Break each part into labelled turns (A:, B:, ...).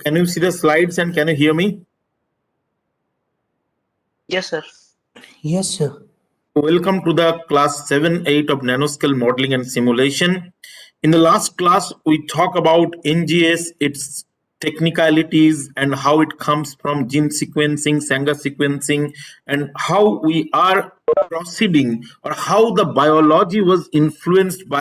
A: Can you see the slides and can you hear me?
B: Yes, sir.
C: Yes, sir.
A: Welcome to the class 7-8 of Nanoscale Modeling and Simulation. In the last class, we talk about NGS, its technicalities and how it comes from gene sequencing, Sanger sequencing, and how we are proceeding or how the biology was influenced by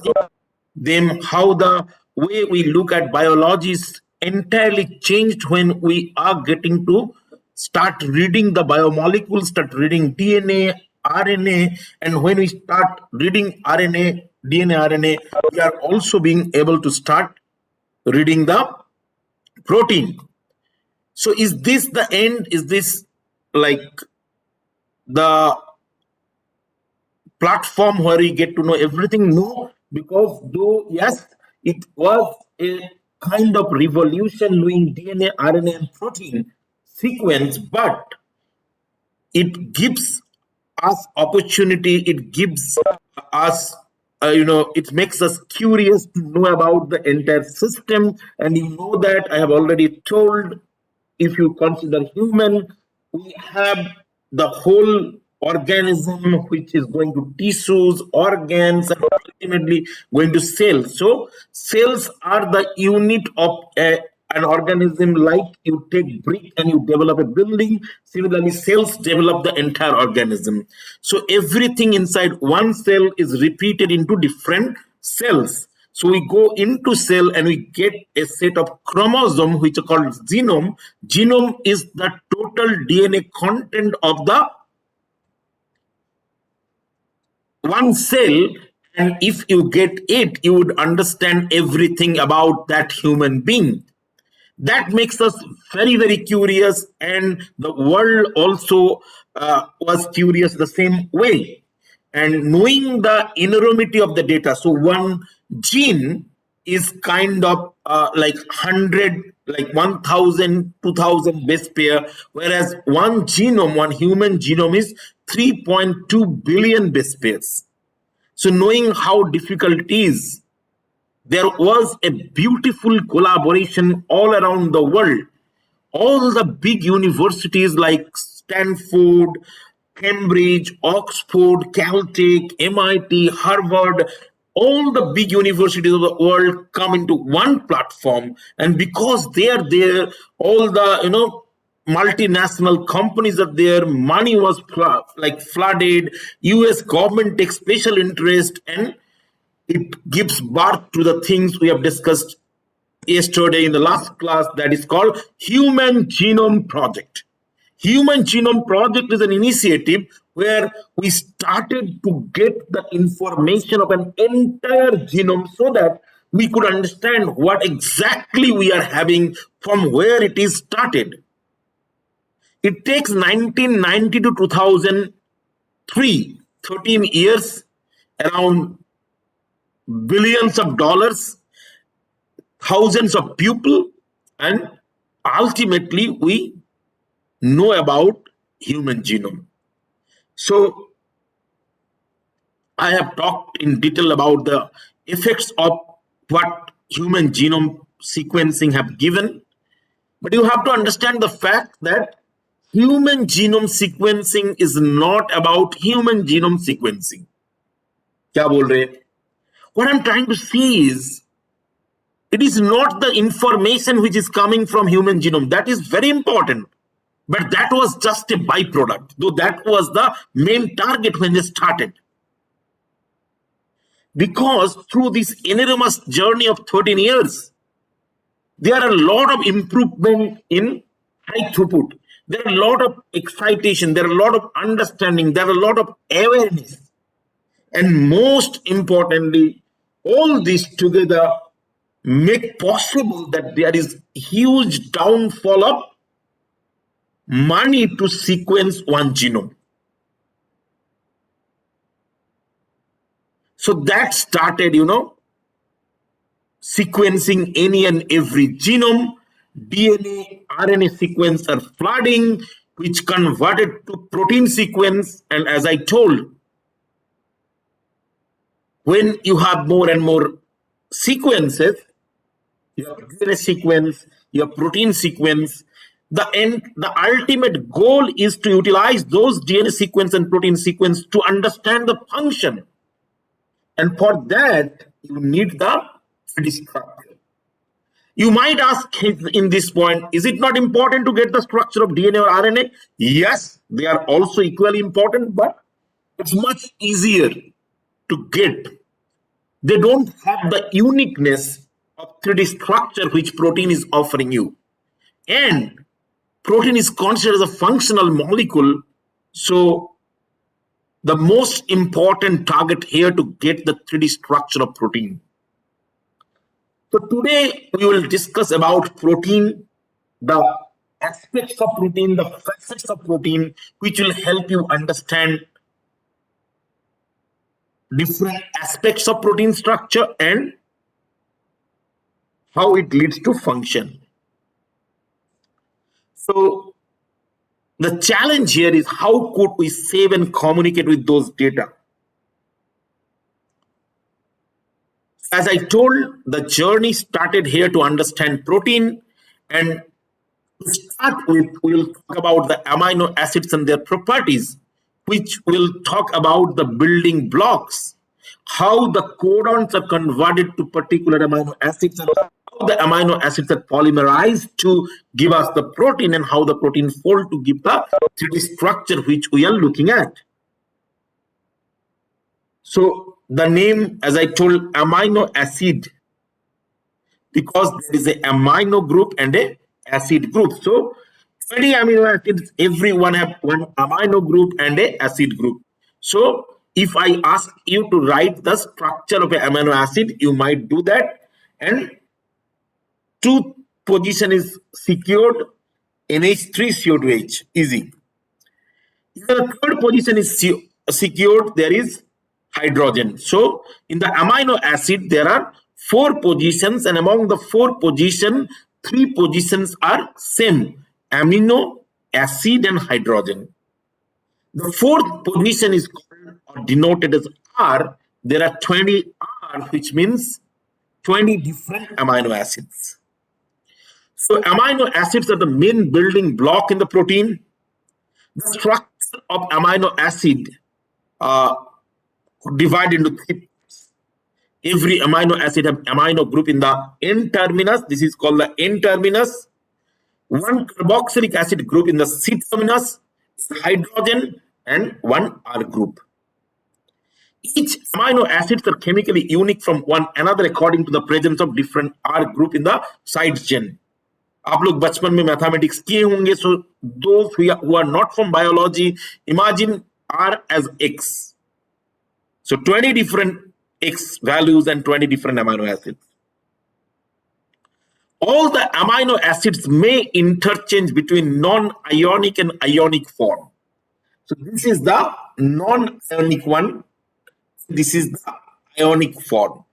A: them, how the way we look at biology is entirely changed when we are getting to start reading the biomolecules, start reading DNA, RNA, and when we start reading RNA, DNA, RNA, we are also being able to start reading the protein. So is this the end? Is this like the platform where we get to know everything? No, because though yes, it was a kind of revolution knowing DNA, RNA, and protein sequence, but it gives us opportunity. It gives us, it makes us curious to know about the entire system. And you know that I have already told, if you consider human, we have the whole organism which is going to tissues, organs, and ultimately going to cells. So cells are the unit of an organism. Like you take brick and you develop a building, similarly cells develop the entire organism. So everything inside one cell is repeated into different cells. So we go into cell and we get a set of chromosome which are called genome. Genome is the total DNA content of the one cell, and if you get it, you would understand everything about that human being. That makes us very, very curious, and the world also was curious the same way. And knowing the enormity of the data, so one gene is kind of like 100, like 1,000, 2,000 base pair, whereas one genome, one human genome is 3.2 billion base pairs. So knowing how difficult it is, there was a beautiful collaboration all around the world. All the big universities like Stanford, Cambridge, Oxford, Caltech, MIT, Harvard, all the big universities of the world come into one platform. And because they are there, all the multinational companies are there, money was flooded, US government takes special interest, and it gives birth to the things we have discussed yesterday in the last class, that is called Human Genome Project. Human Genome Project is an initiative where we started to get the information of an entire genome so that we could understand what exactly we are having from where it is started. It takes 1990 to 2003, 13 years, around billions of dollars, thousands of people, and ultimately we know about human genome. So I have talked in detail about the effects of what human genome sequencing have given, but you have to understand the fact that human genome sequencing is not about human genome sequencing. क्या बोल रहे? What I'm trying to say is, it is not the information which is coming from human genome. That is very important. But that was just a byproduct, though that was the main target when they started. Because through this enormous journey of 13 years, there are a lot of improvement in high throughput. There are a lot of excitation. There are a lot of understanding. There are a lot of awareness. And most importantly, all this together make possible that there is huge downfall of money to sequence one genome. So that started, sequencing any and every genome. DNA, RNA sequence are flooding, which converted to protein sequence. And as I told, when you have more and more sequences, your DNA sequence, your protein sequence. The ultimate goal is to utilize those DNA sequence and protein sequence to understand the function. And for that, you need the 3D structure. You might ask in this point, is it not important to get the structure of DNA or RNA? Yes, they are also equally important, but it's much easier to get. They don't have the uniqueness of 3D structure which protein is offering you. And protein is considered as a functional molecule. So the most important target here to get the 3D structure of protein. So today we will discuss about protein, the aspects of protein, the facets of protein, which will help you understand different aspects of protein structure and how it leads to function. So the challenge here is how could we save and communicate with those data? As I told, the journey started here to understand protein, and to start with, we will talk about the amino acids and their properties, which will talk about the building blocks, how the codons are converted to particular amino acids, and how the amino acids are polymerized to give us the protein, and how the protein fold to give the 3D structure which we are looking at. So the name, as I told, amino acid, because there is a amino group and a acid group. So 20 amino acids, everyone have one amino group and a acid group. So if I ask you to write the structure of an amino acid, you might do that. And two position is secured, NH3 CO2H, easy. If the third position is secured, there is hydrogen. So in the amino acid, there are four positions, and among the four positions, three positions are same: amino, acid, and hydrogen. The fourth position is called or denoted as R. There are 20 R, which means 20 different amino acids. So amino acids are the main building block in the protein. The structure of amino acid uh, divide into three. Every amino acid have amino group in the N terminus. This is called the N terminus. One carboxylic acid group in the C terminus, hydrogen, and one R group. Each amino acids are chemically unique from one another according to the presence of different R group in the side chain. आप लोग बचपन में mathematics किए होंगे, so those who are not from biology, imagine R as X. So 20 different X values and 20 different amino acids. All the amino acids may interchange between non-ionic and ionic form. So this is the non-ionic one. This is the ionic form.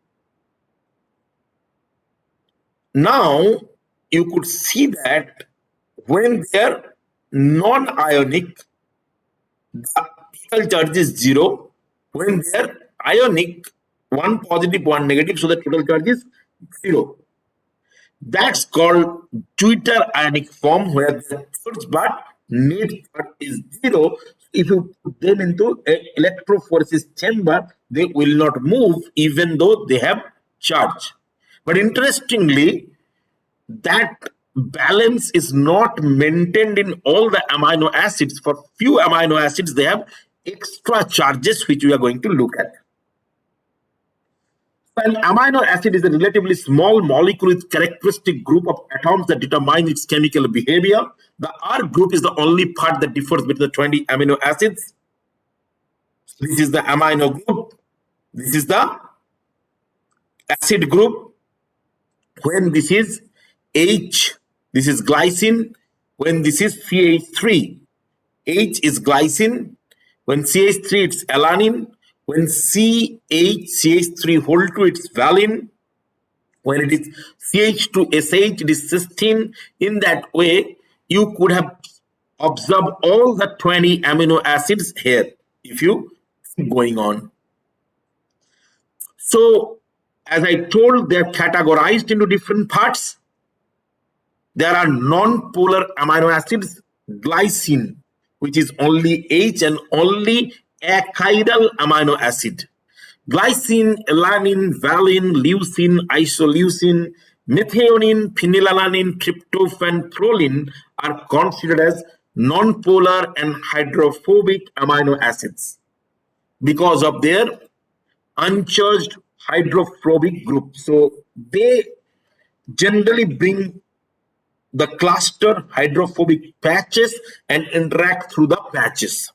A: Now you could see that when they're non-ionic, the total charge is 0. When they're ionic, one positive, one negative, so the total charge is 0. That's called Twitter ionic form, where the charge but net charge is 0. If you put them into an electrophoresis chamber, they will not move even though they have charge. But interestingly, that balance is not maintained in all the amino acids. For few amino acids, they have extra charges, which we are going to look at. An amino acid is a relatively small molecule with characteristic group of atoms that determine its chemical behavior. The R group is the only part that differs between the 20 amino acids. This is the amino group. This is the acid group. When this is H, this is glycine. When this is CH3, H is glycine. When CH3, it's alanine. When CH3 hold to, it's valine. When it is CH2SH, it is cysteine. In that way, you could have observed all the 20 amino acids here if you keep going on. So As I told, they're categorized into different parts. There are non-polar amino acids, glycine, which is only H and only a chiral amino acid. Glycine, alanine, valine, leucine, isoleucine, methionine, phenylalanine, tryptophan, proline are considered as non-polar and hydrophobic amino acids because of their uncharged hydrophobic group. So they generally bring the cluster hydrophobic patches and interact through the patches.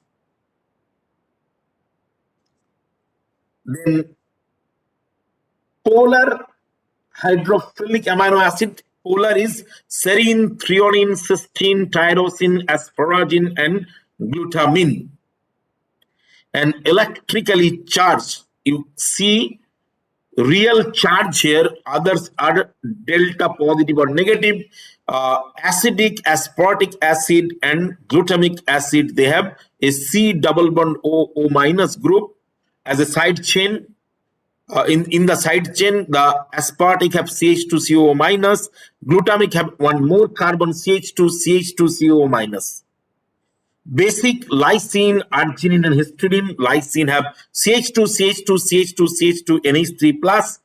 A: Then polar hydrophilic amino acid, polar is serine, threonine, cysteine, tyrosine, asparagine, and glutamine. And electrically charged, you see real charge here, others are delta positive or negative. Acidic, aspartic acid and glutamic acid, they have a C double bond O minus group as a side chain. In the side chain, the aspartic have CH2CO minus, glutamic have one more carbon CH2CO minus. Basic lysine, arginine, and histidine. Lysine have CH2, CH2, CH2, CH2, NH3 plus.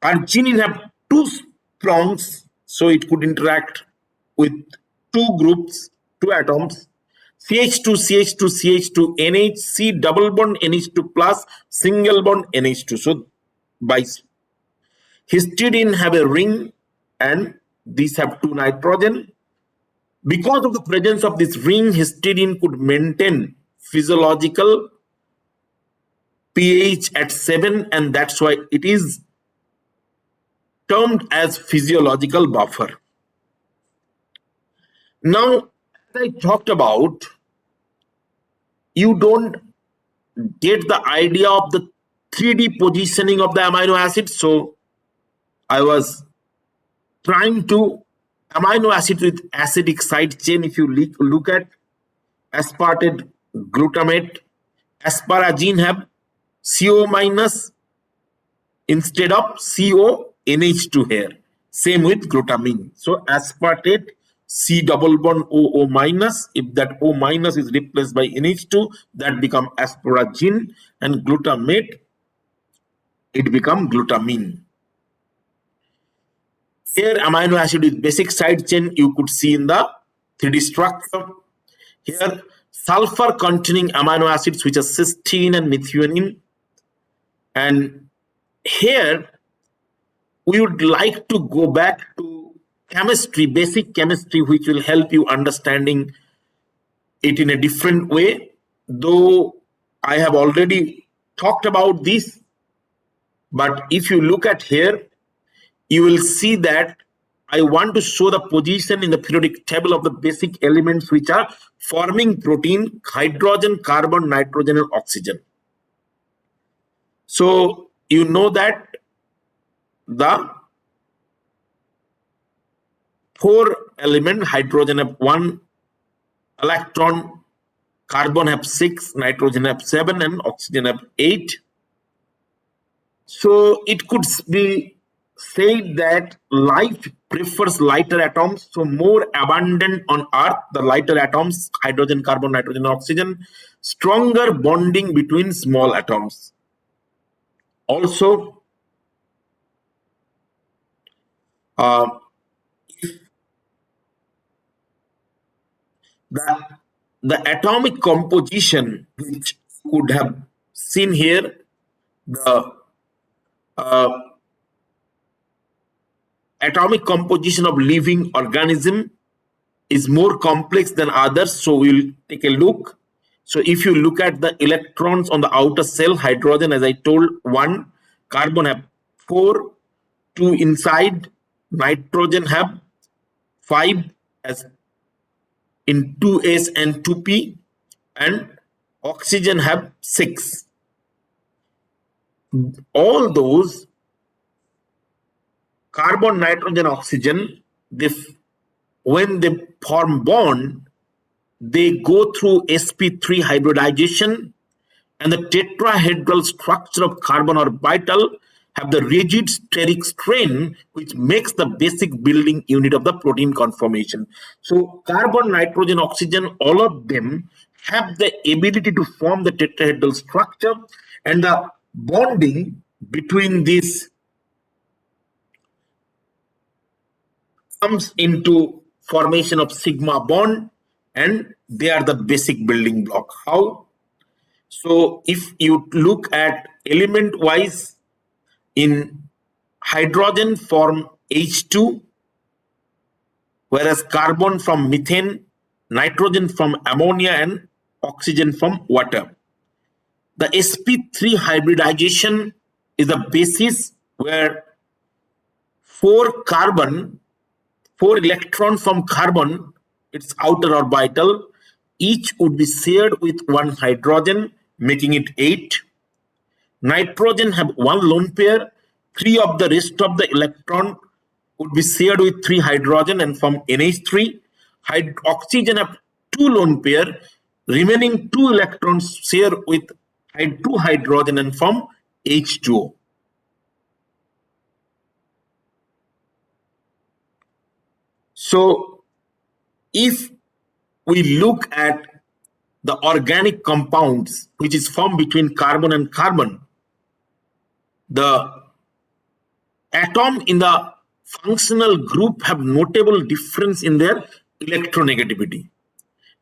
A: Arginine have two prongs, so it could interact with two groups, two atoms. CH2, CH2, CH2, NH, C double bond NH2 plus, single bond NH2. So by histidine have a ring and these have two nitrogen. Because of the presence of this ring, histidine could maintain physiological pH at 7, and that's why it is termed as physiological buffer. Now, as I talked about, you don't get the idea of the 3D positioning of the amino acids. So I was trying to amino acid with acidic side chain. If you look at aspartate glutamate, asparagine have CO minus instead of CO NH2 here. Same with glutamine. So aspartate C double bond O minus. If that O minus is replaced by NH2, that become asparagine, and glutamate, it become glutamine. Here amino acid with basic side chain you could see in the 3D structure. Here sulfur containing amino acids which are cysteine and methionine. And here we would like to go back to chemistry, basic chemistry, which will help you understanding it in a different way. Though I have already talked about this, but if you look at here, you will see that I want to show the position in the periodic table of the basic elements which are forming protein: hydrogen, carbon, nitrogen, and oxygen. So you know that the 4 element, hydrogen have 1 electron, carbon have 6, nitrogen have 7, and oxygen have 8. So it could be said that life prefers lighter atoms, so more abundant on Earth, the lighter atoms, hydrogen, carbon, nitrogen, oxygen, stronger bonding between small atoms. Also, the atomic composition, which could have seen here, the atomic composition of living organism is more complex than others. So we'll take a look. So if you look at the electrons on the outer shell, hydrogen, as I told, 1, carbon have 4, 2 inside, nitrogen have 5 as in 2s and 2p, and oxygen have 6. All those carbon, nitrogen, oxygen, when they form bond, they go through sp3 hybridization, and the tetrahedral structure of carbon orbital have the rigid steric strain, which makes the basic building unit of the protein conformation. So carbon, nitrogen, oxygen, all of them have the ability to form the tetrahedral structure, and the bonding between these comes into formation of sigma bond, and they are the basic building block. How? So if you look at element wise, in hydrogen form H2, whereas carbon from methane, nitrogen from ammonia, and oxygen from water. The sp3 hybridization is the basis where 4 electron from carbon, its outer orbital, each would be shared with one hydrogen, making it 8. Nitrogen have one lone pair. 3 of the rest of the electron would be shared with 3 hydrogen and form NH3. Oxygen have 2 lone pair. Remaining 2 electrons share with 2 hydrogen and form H2O. So if we look at the organic compounds which is formed between carbon and carbon, the atom in the functional group have notable difference in their electronegativity.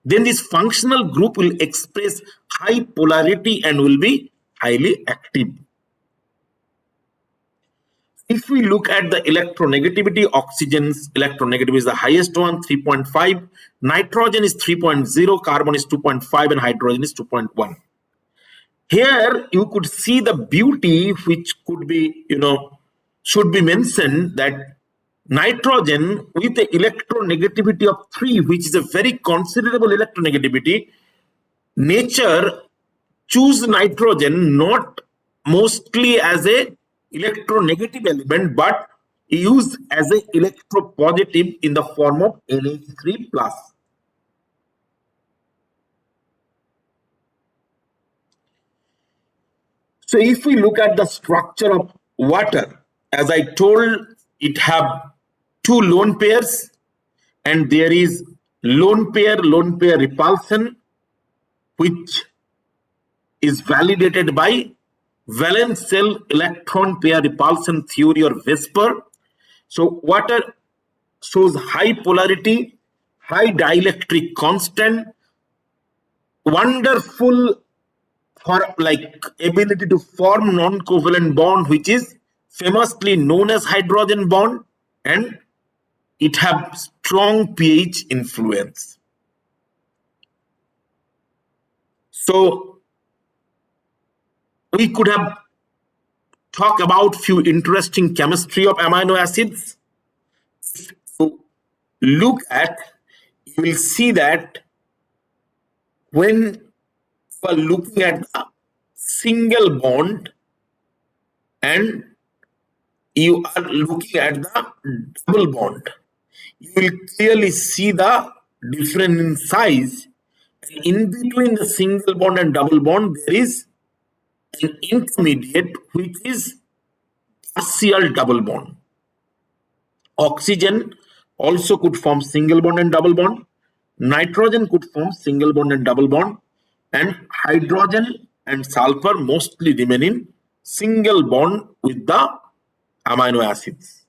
A: Then this functional group will express high polarity and will be highly active. If we look at the electronegativity, oxygen's electronegativity is the highest one, 3.5. Nitrogen is 3.0, carbon is 2.5, and hydrogen is 2.1. Here you could see the beauty which could be, should be mentioned, that nitrogen with the electronegativity of 3, which is a very considerable electronegativity, nature choose nitrogen not mostly as a electronegative element, but used as a electropositive in the form of NH3 plus. So if we look at the structure of water, as I told, it have 2 lone pairs, and there is lone pair repulsion, which is validated by valence shell electron pair repulsion theory, or VSEPR. So water shows high polarity, high dielectric constant, wonderful for ability to form non-covalent bond, which is famously known as hydrogen bond, and it have strong pH influence. So we could have talked about few interesting chemistry of amino acids. So look at, you will see that when you are looking at a single bond and you are looking at the double bond, you will clearly see the difference in size. In between the single bond and double bond, there is an intermediate which is partial double bond. Oxygen also could form single bond and double bond. Nitrogen could form single bond and double bond. And hydrogen and sulfur mostly remain in single bond with the amino acids.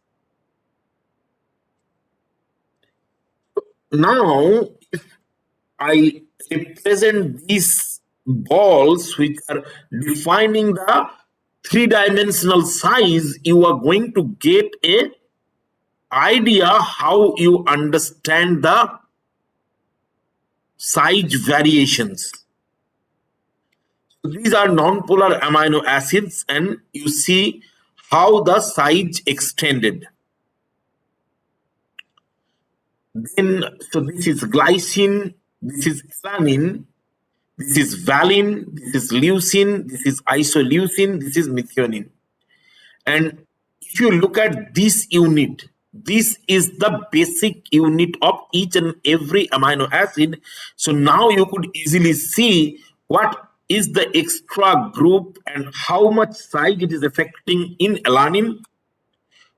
A: Now, if I represent these balls which are defining the 3-dimensional size, you are going to get a idea how you understand the size variations. So these are non-polar amino acids, and you see how the size extended. Then, so this is glycine, this is alanine, this is valine, this is leucine, this is isoleucine, this is methionine. And if you look at this unit, this is the basic unit of each and every amino acid. So now you could easily see what is the extra group and how much size it is affecting in alanine?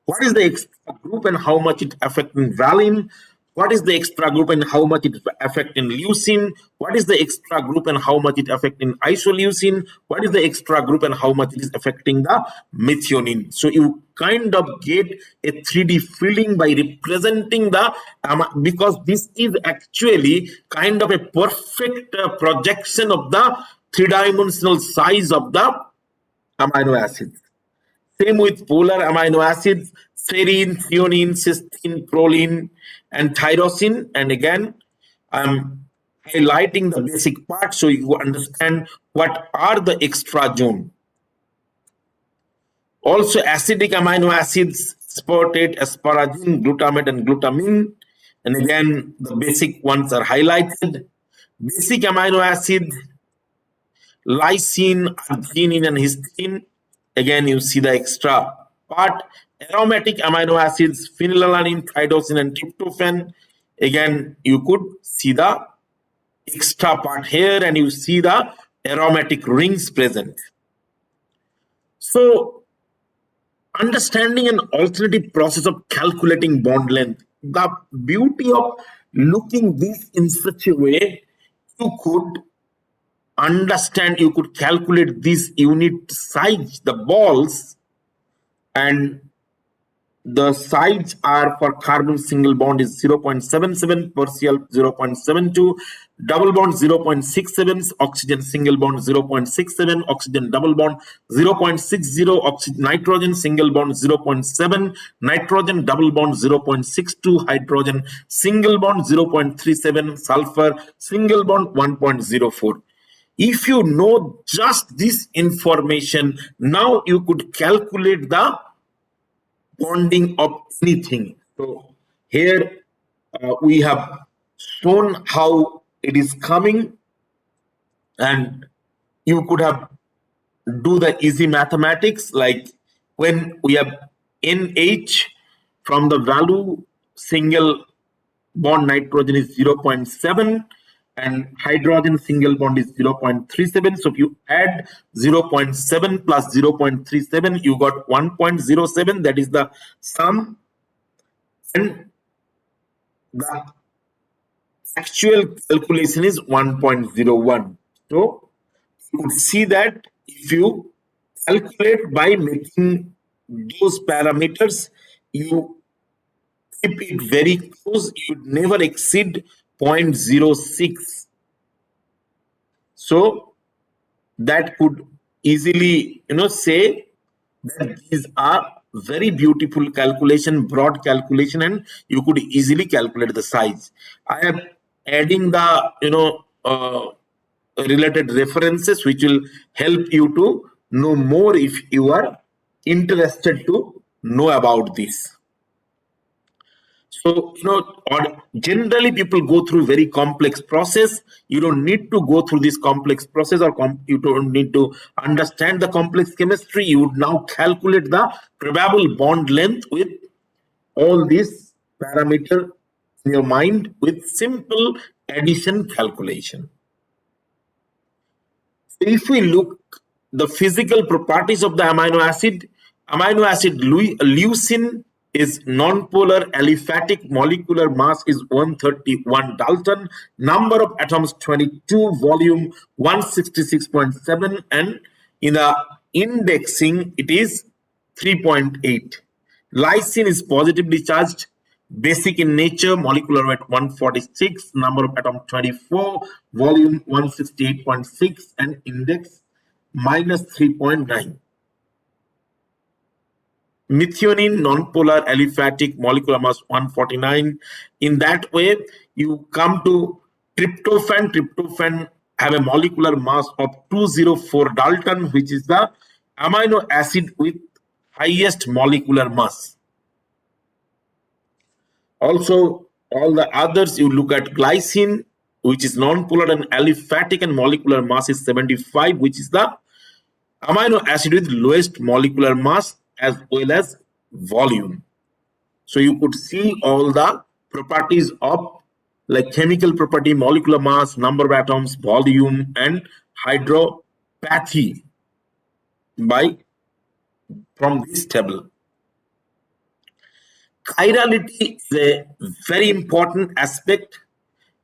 A: What is the extra group and how much it affects in valine? What is the extra group and how much it affects in leucine? What is the extra group and how much it affects in isoleucine? What is the extra group and how much it is affecting the methionine? So you kind of get a 3D feeling by representing the because this is actually kind of a perfect projection of the three-dimensional size of the amino acids. Same with polar amino acids, serine, threonine, cysteine, proline, and tyrosine. And again, I'm highlighting the basic part so you understand what are the extra zone. Also, acidic amino acids, aspartate, asparagine, glutamate, and glutamine. And again, the basic ones are highlighted. Basic amino acid, lysine, arginine, and histidine. Again, you see the extra part. Aromatic amino acids, phenylalanine, tyrosine, and tryptophan. Again, you could see the extra part here, and you see the aromatic rings present. So, understanding an alternative process of calculating bond length. The beauty of looking this in such a way, you could understand, you could calculate this unit size, the balls, and the sides are for carbon single bond is 0.77, partial 0.72, double bond 0.67, oxygen single bond 0.67, oxygen double bond 0.60, oxygen nitrogen single bond 0.7, nitrogen double bond 0.62, hydrogen single bond 0.37, sulfur single bond 1.04. If you know just this information, now you could calculate the bonding of anything. So here we have shown how it is coming, and you could have do the easy mathematics like when we have NH from the value single bond nitrogen is 0.7 and hydrogen single bond is 0.37. So if you add 0.7 plus 0.37, you got 1.07. That is the sum, and the actual calculation is 1.01. So you could see that if you calculate by making those parameters, you keep it very close, you would never exceed 0.06. So that could easily, say that these are very beautiful calculation, broad calculation, and you could easily calculate the size. I am adding the, related references which will help you to know more if you are interested to know about this. So, or generally people go through very complex process. You don't need to go through this complex process, or you don't need to understand the complex chemistry. You would now calculate the probable bond length with all these parameter in your mind with simple addition calculation. If we look the physical properties of the amino acid leucine is non-polar aliphatic, molecular mass is 131 Dalton, number of atoms 22, volume 166.7, and in the indexing it is 3.8. Lysine is positively charged, basic in nature, molecular weight 146, number of atoms 24, volume 168.6, and index minus 3.9. Methionine, non-polar aliphatic, molecular mass 149. In that way, you come to tryptophan. Tryptophan have a molecular mass of 204 Dalton, which is the amino acid with highest molecular mass. Also, all the others, you look at glycine, which is non-polar and aliphatic, and molecular mass is 75, which is the amino acid with lowest molecular mass as well as volume. So you could see all the properties of like chemical property, molecular mass, number of atoms, volume, and hydropathy by from this table. Chirality is a very important aspect.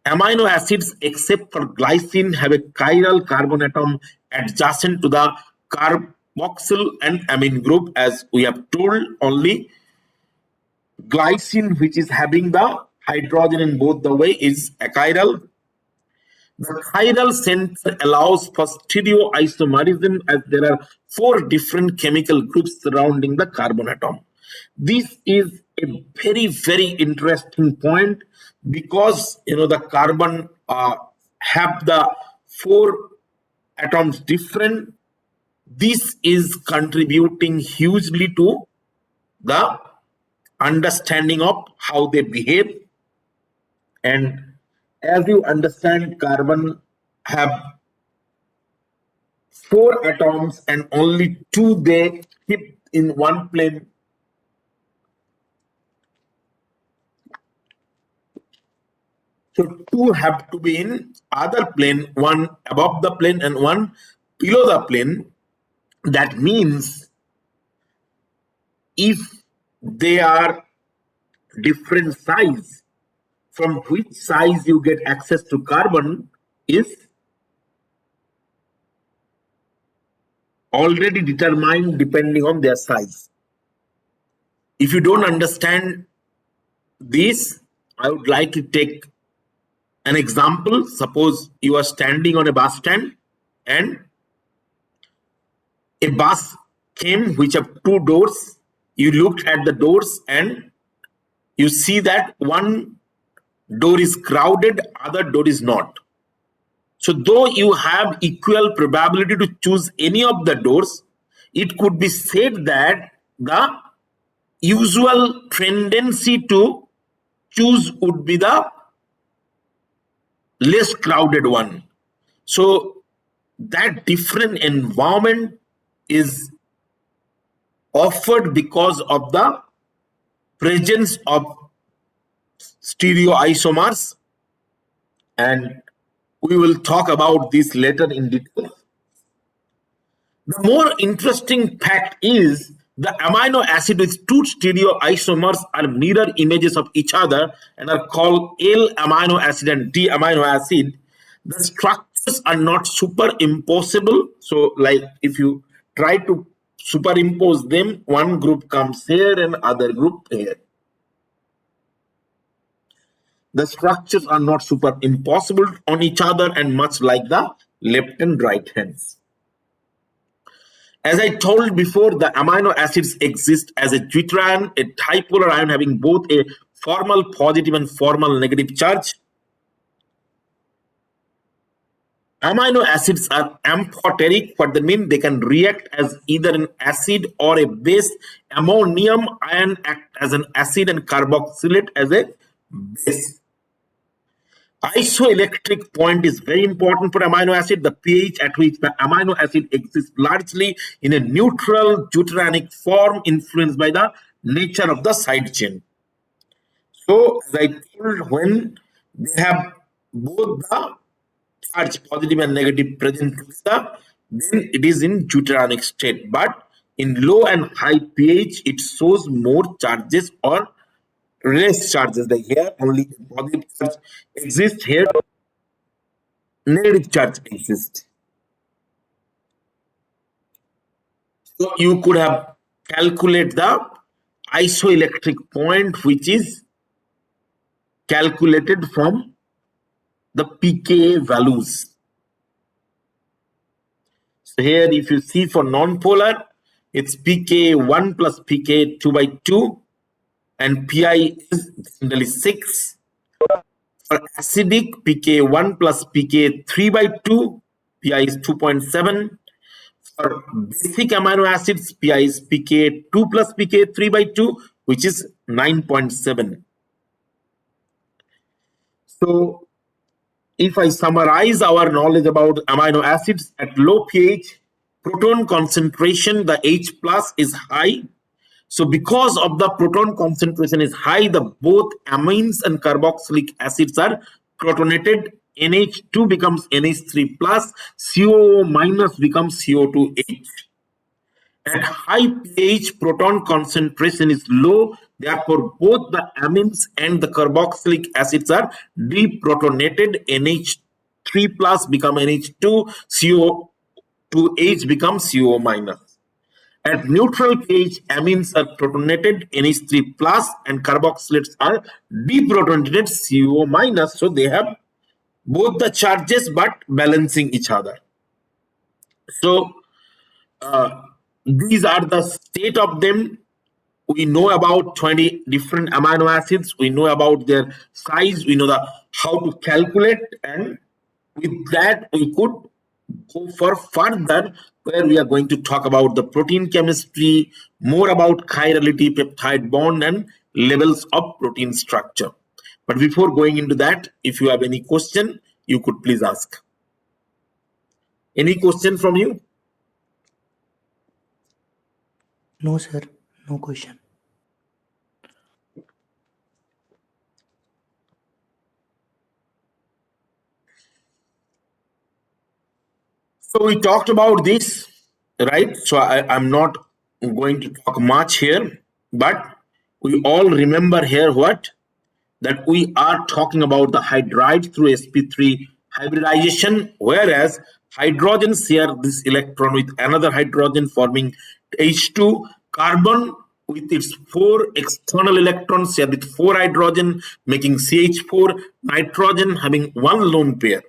A: Amino acids, except for glycine, have a chiral carbon atom adjacent to the carboxyl and amine group, as we have told. Only glycine, which is having the hydrogen in both the way, is achiral. The chiral center allows for stereoisomerism, as there are four different chemical groups surrounding the carbon atom. This is a very, very interesting point, because the carbon have the four atoms different. This is contributing hugely to the understanding of how they behave. And as you understand, carbon have four atoms and only two they keep in one plane. So two have to be in other plane, one above the plane and one below the plane. That means if they are different size, from which size you get access to carbon is already determined depending on their size. If you don't understand this, I would like to take an example. Suppose you are standing on a bus stand and a bus came which have two doors. You looked at the doors and you see that one door is crowded, other door is not. So though you have equal probability to choose any of the doors, it could be said that the usual tendency to choose would be the less crowded one. So that different environment is offered because of the presence of stereoisomers, and we will talk about this later in detail. The more interesting fact is the amino acid with two stereoisomers are mirror images of each other and are called L amino acid and D amino acid. The structures are not superimposable. So, like if you try to superimpose them, one group comes here and other group here. The structures are not superimposable on each other, and much like the left and right hands. As I told before, the amino acids exist as a deuterion, a dipolar ion having both a formal positive and formal negative charge. Amino acids are amphoteric, for the mean they can react as either an acid or a base. Ammonium ion act as an acid and carboxylate as a base. Isoelectric point is very important for amino acid. The pH at which the amino acid exists largely in a neutral deuterionic form, influenced by the nature of the side chain. So, as I told, when they have both the charge positive and negative present together, then it is in deuterionic state. But in low and high pH, it shows more charges or less charges. Like here, only positive charge exists. Here, negative charge exists. So you could have calculate the isoelectric point, which is calculated from the pKa values. So here, if you see for non-polar, it's pKa1 plus pKa2 by 2, and pi is generally 6. For acidic, pKa1 plus pKa3 by 2, pi is 2.7. For basic amino acids, pi is pKa2 plus pKa3 by 2, which is 9.7. So, if I summarize our knowledge about amino acids, at low pH, proton concentration, the H plus is high. So because of the proton concentration is high, the both amines and carboxylic acids are protonated NH2 becomes NH3 plus, COO minus becomes CO2H. At high pH, proton concentration is low. Therefore, both the amines and the carboxylic acids are deprotonated. NH3 plus become NH2, CO2H becomes CO minus. At neutral pH, amines are protonated, NH3 plus, and carboxylates are deprotonated, CO minus. So they have both the charges but balancing each other. So uh, these are the state of them. We know about 20 different amino acids. We know about their size. We know how to calculate, and with that we could go for further, where we are going to talk about the protein chemistry, more about chirality, peptide bond, and levels of protein structure. But before going into that, if you have any question, you could please ask. Any question from you?
B: No, sir. No question.
A: So we talked about this, right? So I'm not going to talk much here, but we all remember here what? That we are talking about the hydride through sp3 hybridization, whereas hydrogens share this electron with another hydrogen, forming H2. Carbon with its 4 external electrons share with 4 hydrogen, making CH4. Nitrogen having 1 lone pair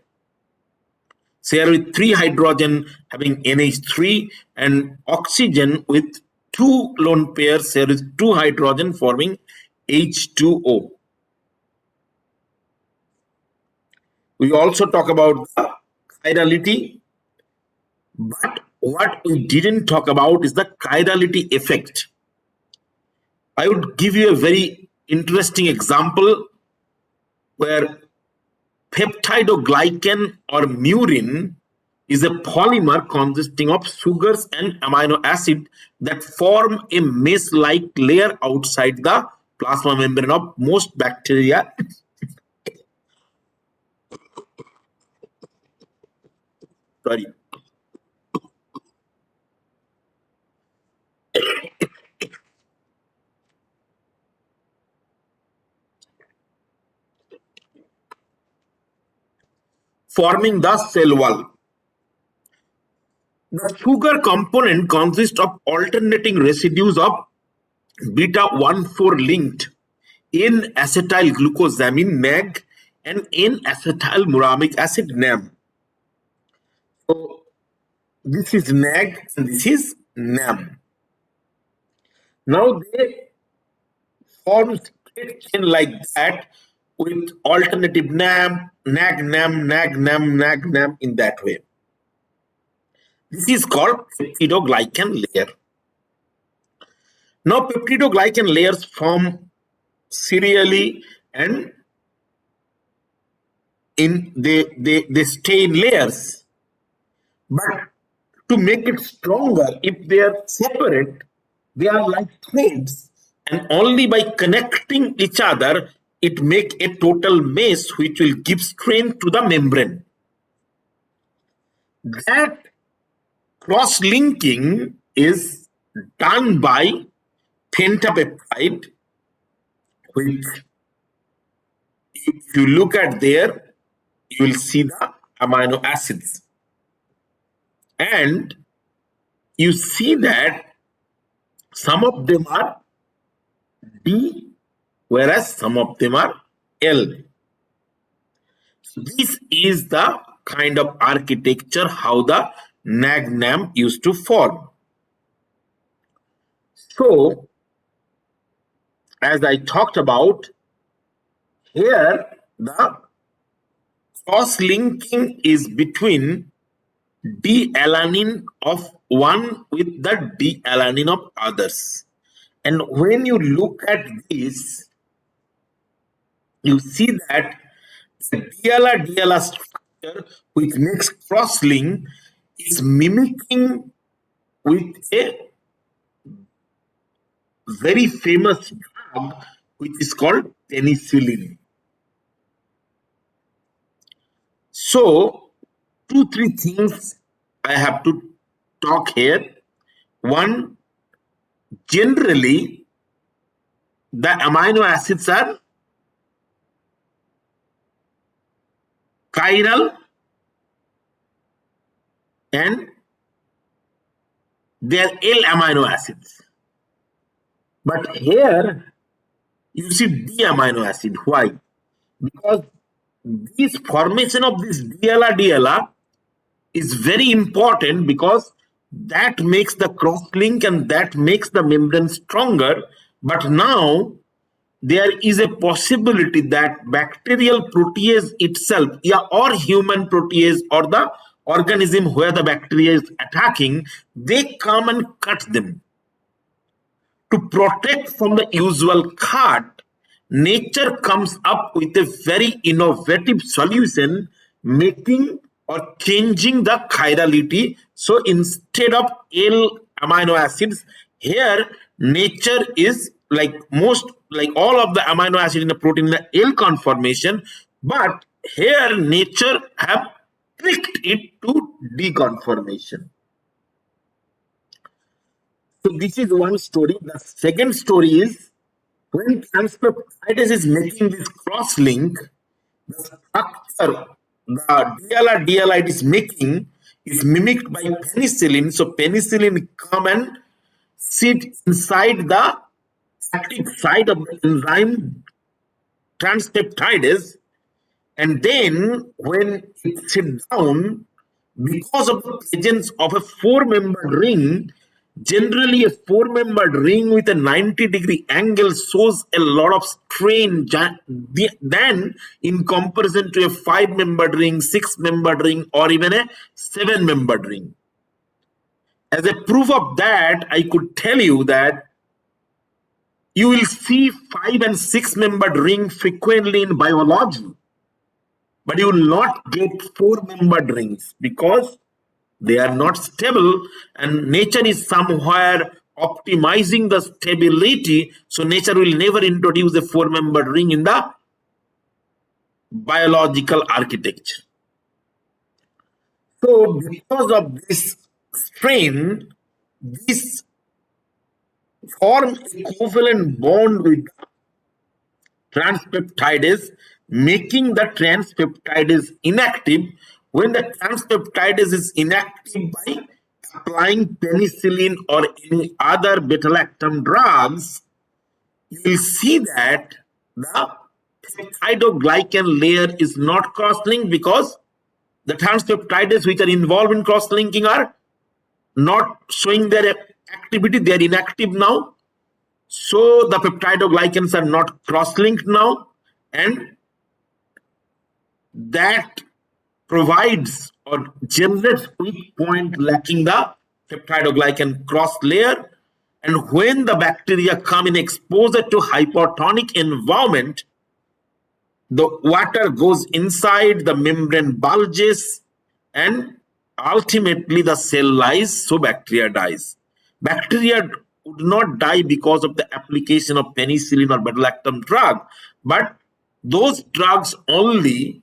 A: share with 3 hydrogen, having NH3, and oxygen with 2 lone pairs share with 2 hydrogen, forming H2O. We also talk about the chirality, but what we didn't talk about is the chirality effect. I would give you a very interesting example where peptidoglycan or murin is a polymer consisting of sugars and amino acid that form a mesh-like layer outside the plasma membrane of most bacteria. Sorry. Forming the cell wall. The sugar component consists of alternating residues of beta-1,4 linked N-acetyl glucosamine NAG and N-acetyl muramic acid NAM. So this is NAG and this is NAM. Now they form straight chain like that with alternative NAM, NAG, NAM, NAG, NAM, NAG, NAM in that way. This is called peptidoglycan layer. Now peptidoglycan layers form serially and they stay in layers. But to make it stronger, if they are separate, they are like threads, and only by connecting each other it make a total mesh which will give strength to the membrane. That cross-linking is done by pentapeptide, which if you look at there, you will see the amino acids. And you see that some of them are D, whereas some of them are L. So this is the kind of architecture how the NAG-NAM used to form. So, as I talked about, here the cross-linking is between D-alanine of one with the D-alanine of others. And when you look at this, you see that the DLR structure which makes cross-link is mimicking with a very famous drug which is called penicillin. So, two, three things I have to talk here. One, generally, the amino acids are chiral and they are L amino acids. But here you see D amino acid. Why? Because this formation of this DLR is very important because that makes the cross link and that makes the membrane stronger. But now there is a possibility that bacterial protease itself, yeah, or human protease or the organism where the bacteria is attacking, they come and cut them. To protect from the usual cut, nature comes up with a very innovative solution, making or changing the chirality. So instead of L amino acids, here nature is like most, like all of the amino acid in the protein in the L conformation, but here nature have tricked it to D conformation. So this is one story. The second story is when transpeptidase is making this cross link, the structure the DLR it is making is mimicked by penicillin. So penicillin come and sit inside the active site of the enzyme transpeptidase, and then when it sits down, because of the presence of a four-membered ring, generally a four-membered ring with a 90-degree angle shows a lot of strain than in comparison to a five-membered ring, six-membered ring, or even a seven-membered ring. As a proof of that, I could tell you that you will see five and six-membered ring frequently in biology, but you will not get four-membered rings because they are not stable, and nature is somewhere optimizing the stability. So nature will never introduce a four-membered ring in the biological architecture. So because of this strain, this form a covalent bond with transpeptidase, making the transpeptidase inactive. When the transpeptidase is inactive by applying penicillin or any other beta-lactam drugs, you will see that the peptidoglycan layer is not cross-linked because the transpeptidase which are involved in cross-linking are not showing their activity. They are inactive now. So the peptidoglycans are not cross-linked now, and that provides or generates weak point lacking the peptidoglycan cross layer. And when the bacteria come in exposure to hypotonic environment, the water goes inside, the membrane bulges, and ultimately the cell lies, so bacteria dies. Bacteria would not die because of the application of penicillin or beta-lactam drug, but those drugs only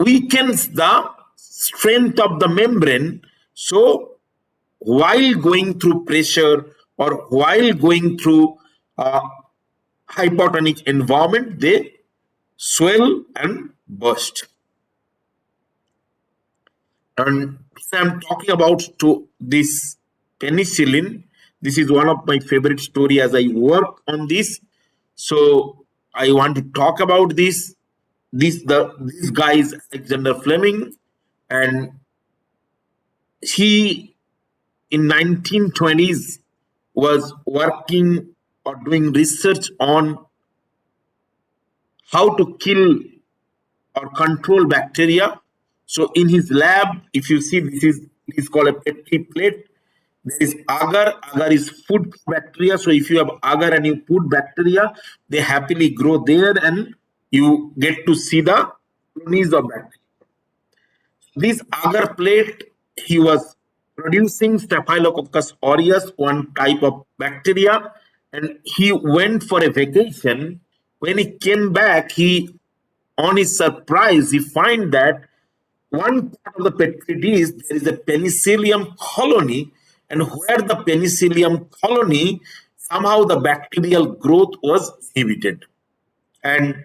A: weakens the strength of the membrane. So while going through pressure or while going through hypotonic environment, they swell and burst. And I'm talking about to this penicillin. This is one of my favorite story as I work on this. So I want to talk about this. This guy is Alexander Fleming, and he in 1920s was working or doing research on how to kill or control bacteria. So in his lab, if you see, this is called a Petri plate. There is agar. Agar is food bacteria. So if you have agar and you put bacteria, they happily grow there, and you get to see the colonies of bacteria. This agar plate, he was producing Staphylococcus aureus, one type of bacteria, and he went for a vacation. When he came back, he on his surprise, he find that one part of the petri dish there is a penicillium colony, and where the penicillium colony, somehow the bacterial growth was inhibited. And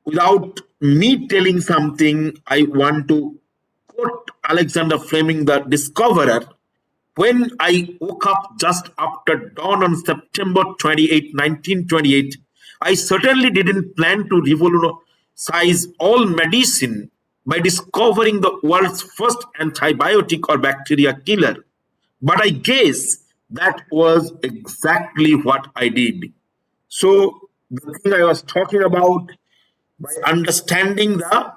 A: without me telling something, I want to quote Alexander Fleming, the discoverer. When I woke up just after dawn on September 28, 1928, I certainly didn't plan to revolutionize all medicine by discovering the world's first antibiotic or bacteria killer. But I guess that was exactly what I did. So, the thing I was talking about, by understanding the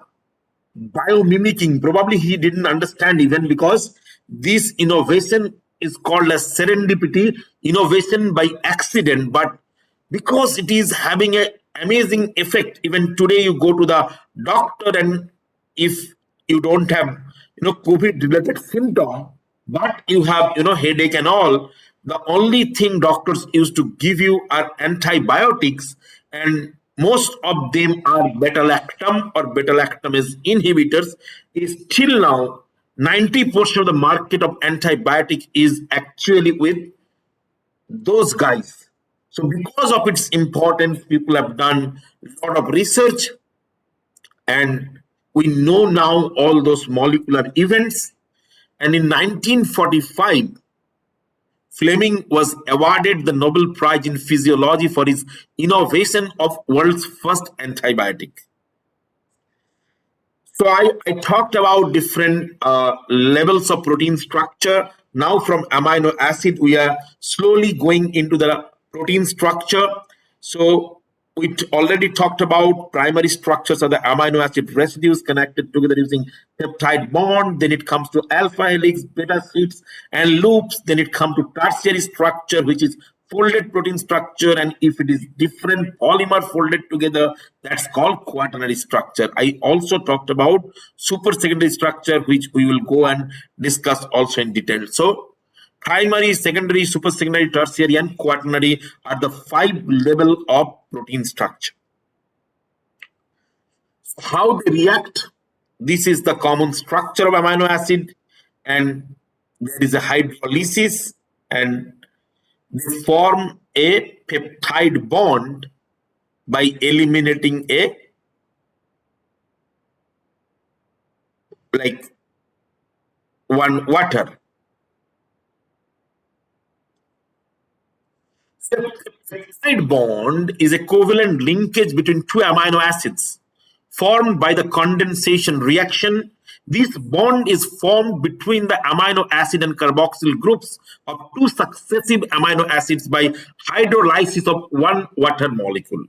A: biomimicking, probably he didn't understand even, because this innovation is called as serendipity, innovation by accident. But because it is having an amazing effect, even today you go to the doctor, and if you don't have COVID related symptom, but you have headache and all, the only thing doctors used to give you are antibiotics, and most of them are beta lactam or beta lactamase inhibitors. Is till now 90% of the market of antibiotic is actually with those guys. So because of its importance, people have done a lot of research, and we know now all those molecular events. And in 1945, Fleming was awarded the Nobel Prize in Physiology for his innovation of world's first antibiotic. So I talked about different levels of protein structure. Now from amino acid, we are slowly going into the protein structure. So we already talked about primary structures of the amino acid residues connected together using peptide bond. Then it comes to alpha helix, beta sheets, and loops. Then it comes to tertiary structure, which is folded protein structure, and if it is different polymer folded together, that's called quaternary structure. I also talked about super secondary structure, which we will go and discuss also in detail. So primary, secondary, super secondary, tertiary, and quaternary are the 5 level of protein structure. How they react: this is the common structure of amino acid, and there is a hydrolysis, and they form a peptide bond by eliminating a like one water. The peptide bond is a covalent linkage between two amino acids formed by the condensation reaction. This bond is formed between the amino acid and carboxyl groups of two successive amino acids by hydrolysis of one water molecule.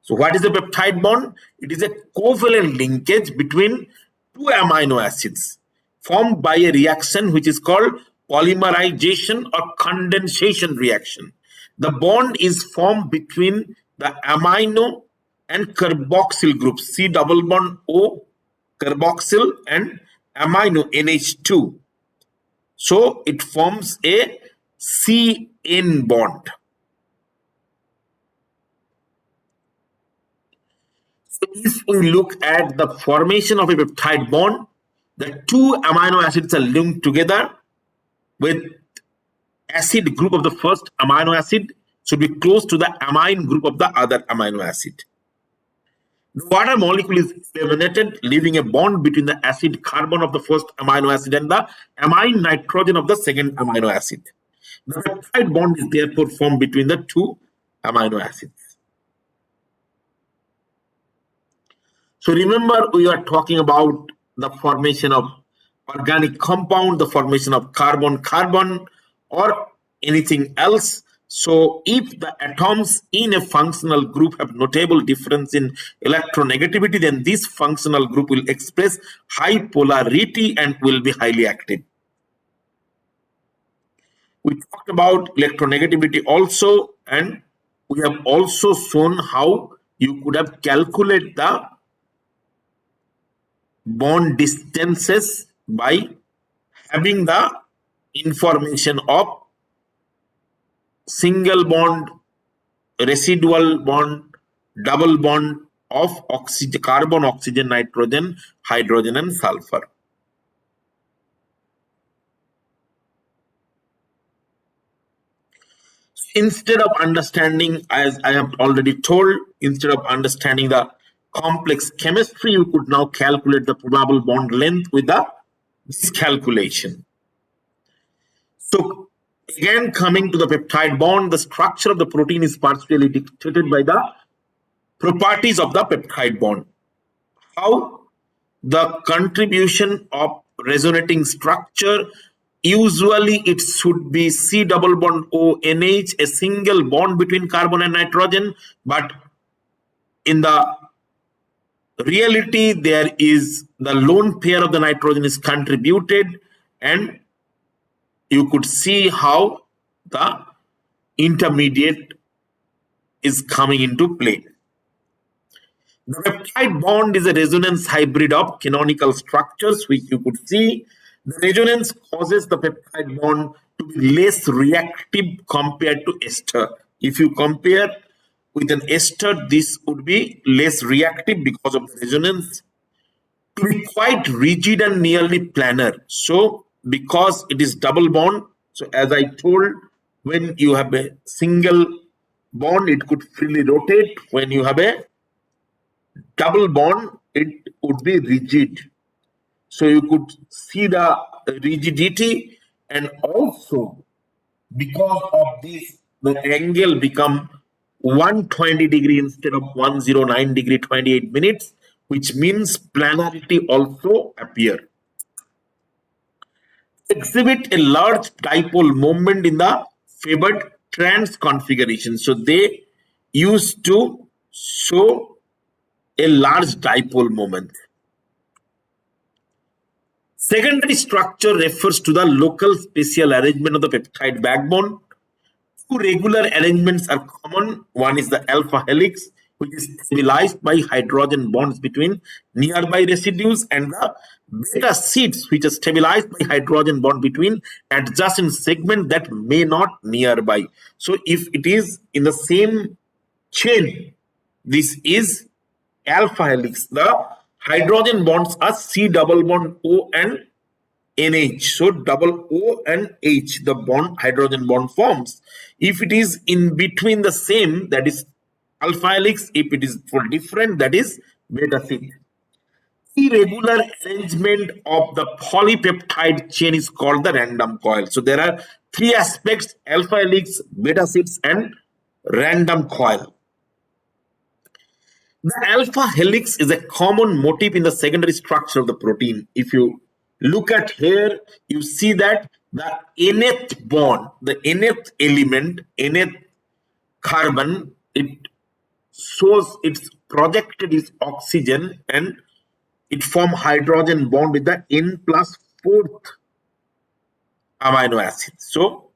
A: So what is a peptide bond? It is a covalent linkage between two amino acids formed by a reaction which is called polymerization or condensation reaction. The bond is formed between the amino and carboxyl groups, C double bond O, carboxyl, and amino NH2. So it forms a CN bond. If we look at the formation of a peptide bond, the two amino acids are linked together with acid group of the first amino acid should be close to the amine group of the other amino acid. The water molecule is eliminated, leaving a bond between the acid carbon of the first amino acid and the amine nitrogen of the second amino acid. The peptide bond is therefore formed between the two amino acids. So remember, we are talking about the formation of organic compound, the formation of carbon-carbon, or anything else. So if the atoms in a functional group have notable difference in electronegativity, then this functional group will express high polarity and will be highly active. We talked about electronegativity also, and we have also shown how you could have calculated the bond distances by having the information of single bond, residual bond, double bond, of oxygen, carbon, oxygen, nitrogen, hydrogen, and sulfur. Instead of understanding, as I have already told, instead of understanding the complex chemistry, you could now calculate the probable bond length with this calculation. So again, coming to the peptide bond, the structure of the protein is partially dictated by the properties of the peptide bond. How? The contribution of resonating structure, usually it should be C double bond ONH, a single bond between carbon and nitrogen, but in the reality there is the lone pair of the nitrogen is contributed, and you could see how the intermediate is coming into play. The peptide bond is a resonance hybrid of canonical structures, which you could see. The resonance causes the peptide bond to be less reactive compared to ester. If you compare with an ester, this would be less reactive because of the resonance. To be quite rigid and nearly planar. So, because it is double bond, so as I told, when you have a single bond, it could freely rotate. When you have a double bond, it would be rigid. So you could see the rigidity, and also because of this, the angle become 120 degree instead of 109 degree 28 minutes, which means planarity also appear. Exhibit a large dipole moment in the favored trans configuration. So they used to show a large dipole moment. Secondary structure refers to the local spatial arrangement of the peptide backbone. Two regular arrangements are common. One is the alpha helix, which is stabilized by hydrogen bonds between nearby residues, and the beta sheets, which are stabilized by hydrogen bond between adjacent segments that may not nearby. So if it is in the same chain, this is alpha helix. The hydrogen bonds are C double bond O and NH. So double O and H, the bond, hydrogen bond forms. If it is in between the same, that is alpha helix. If it is for different, that is beta sheet. Irregular arrangement of the polypeptide chain is called the random coil. So there are three aspects: alpha helix, beta sheets, and random coil. The alpha helix is a common motif in the secondary structure of the protein. If you look at here, you see that the nth bond, the nth element, nth carbon, it shows it's projected is oxygen, and it form hydrogen bond with the N plus fourth amino acid. So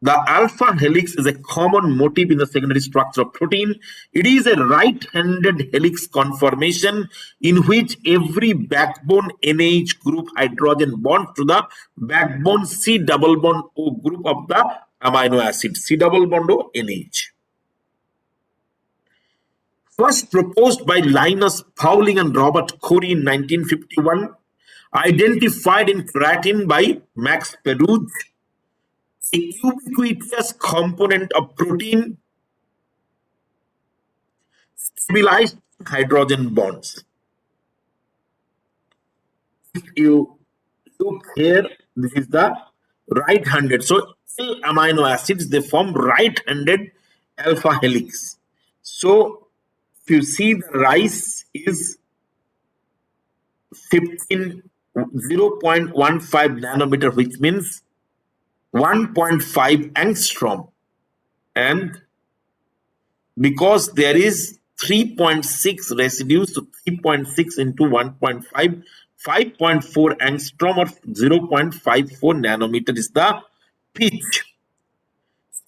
A: the alpha helix is a common motif in the secondary structure of protein. It is a right-handed helix conformation in which every backbone NH group hydrogen bonds to the backbone C double bond O group of the amino acid, C double bond O NH. First proposed by Linus Pauling and Robert Corey in 1951, identified in keratin by Max Perutz, a ubiquitous component of protein stabilized hydrogen bonds. If you look here, this is the right-handed. So amino acids, they form right-handed alpha helix. So if you see, the rise is 0.15 nanometer, which means 1.5 angstrom, and because there is 3.6 residues, so 3.6 into 1.5, 5.4 angstrom or 0.54 nanometer is the pitch.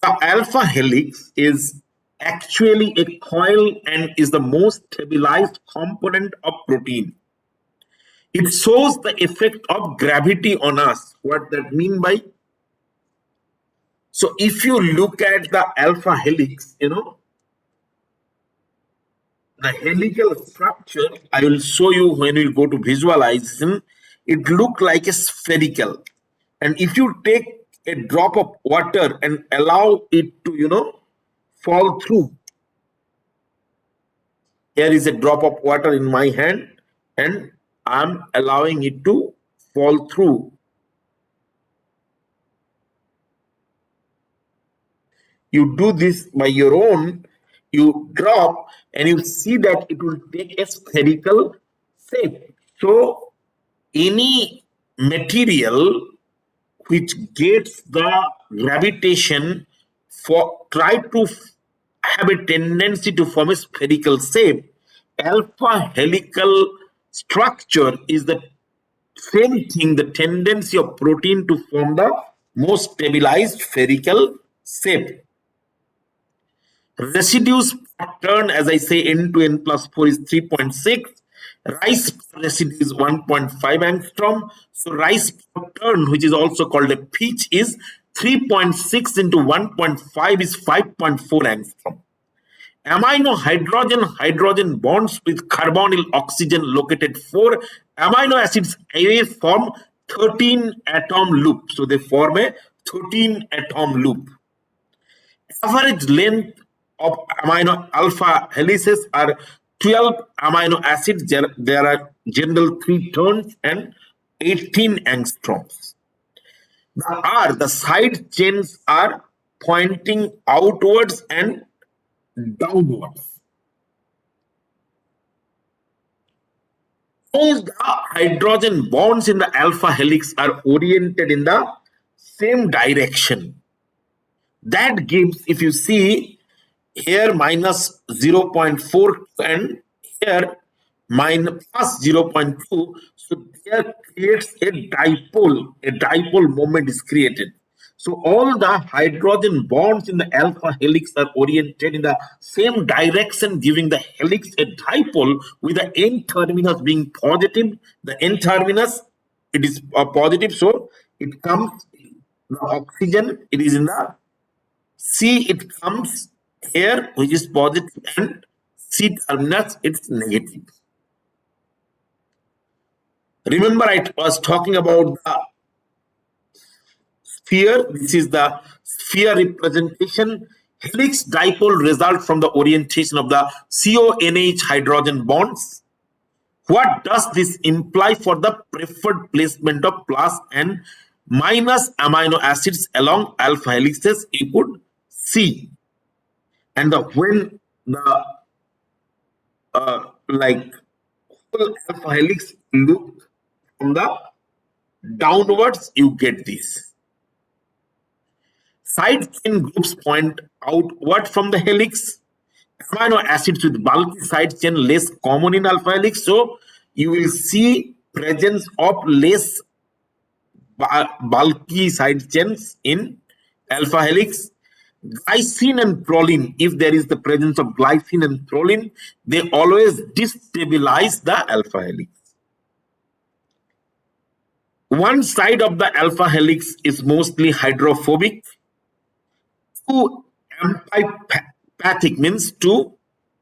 A: The alpha helix is actually a coil and is the most stabilized component of protein. It shows the effect of gravity on us. What that mean by? So if you look at the alpha helix, The helical structure, I will show you when we go to visualization. It look like a spherical, and if you take a drop of water and allow it to fall through, here is a drop of water in my hand, and I'm allowing it to fall through. You do this by your own, you drop, and you see that it will take a spherical shape. So any material which gets the gravitation for try to have a tendency to form a spherical shape, alpha helical structure is the same thing, the tendency of protein to form the most stabilized spherical shape. Residues pattern, as I say, n to n plus 4 is 3.6. Rice residue is 1.5 angstrom. So rice turn, which is also called a pitch, is 3.6 into 1.5 is 5.4 angstrom. Amino hydrogen bonds with carbonyl oxygen located 4 amino acids away form 13 atom loop. So they form a 13 atom loop. Average length of amino alpha helices are 12 amino acids. There are general 3 turns and 18 angstroms. The side chains are pointing outwards and downwards. All the hydrogen bonds in the alpha helix are oriented in the same direction. That gives, if you see, here minus 0.4 and here minus plus 0.2, so there creates a dipole moment is created. So all the hydrogen bonds in the alpha helix are oriented in the same direction, giving the helix a dipole with the n terminus being positive. The n terminus, it is positive, so it comes the oxygen, it is in the C, it comes here, which is positive, and C terminus, it's negative. Remember, I was talking about the sphere. This is the sphere representation. Helix dipole result from the orientation of the CONH hydrogen bonds. What does this imply for the preferred placement of plus and minus amino acids along alpha helices? You could see. And when the like full alpha helix look from the downwards, you get this. Side chain groups point outward from the helix. Amino acids with bulky side chain less common in alpha helix, so you will see presence of less bulky side chains in alpha helix. Glycine and proline, if there is the presence of glycine and proline, they always destabilize the alpha helix. One side of the alpha helix is mostly hydrophobic. Two amphipathic means two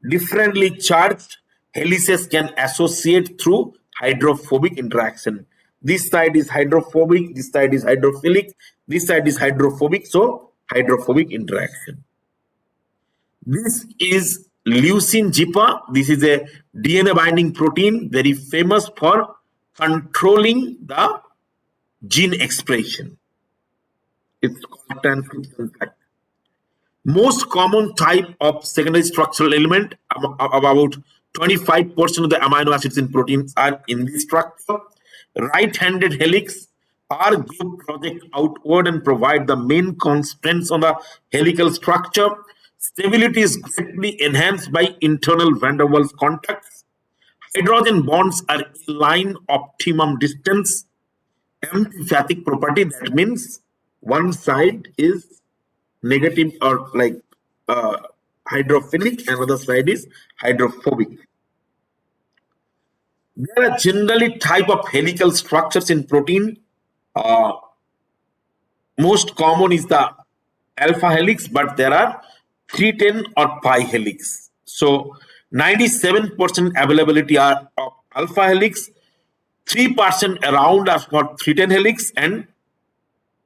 A: differently charged helices can associate through hydrophobic interaction. This side is hydrophobic, this side is hydrophilic, this side is hydrophobic, so hydrophobic interaction. This is leucine jipa. This is a DNA binding protein very famous for controlling the gene expression. It's called transcription factor. Most common type of secondary structural element, about 25% of the amino acids in proteins are in this structure. Right-handed helix, R group project outward and provide the main constraints on the helical structure. Stability is greatly enhanced by internal van der Waals contacts. Hydrogen bonds are in line optimum distance. Amphipathic property, that means one side is negative or like uh, hydrophilic, another side is hydrophobic. There are generally type of helical structures in protein. Uh, Most common is the alpha helix, but there are 310 or pi helix. So 97% availability are of alpha helix, 3% around are for 310 helix, and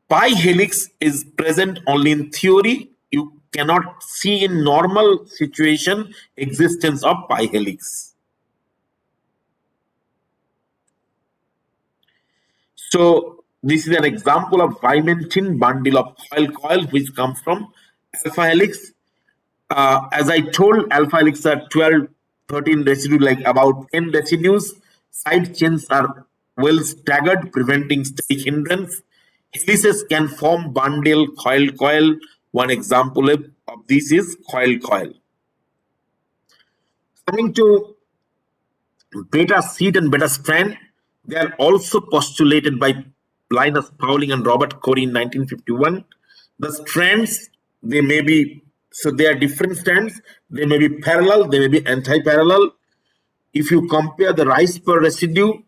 A: pi helix is present only in theory. You cannot see in normal situation existence of pi helix. So this is an example of bimentin bundle of coil which comes from alpha helix. As I told, alpha helix are 12, 13 residue, like about 10 residues. Side chains are well staggered, preventing stage hindrance. Helices can form bundle, coil. One example of this is coil. Coming to beta seed and beta strand, they are also postulated by Linus Pauling and Robert Corey in 1951. The strands, they may be, so they are different strands. They may be parallel, they may be anti-parallel. If you compare the rise per residue,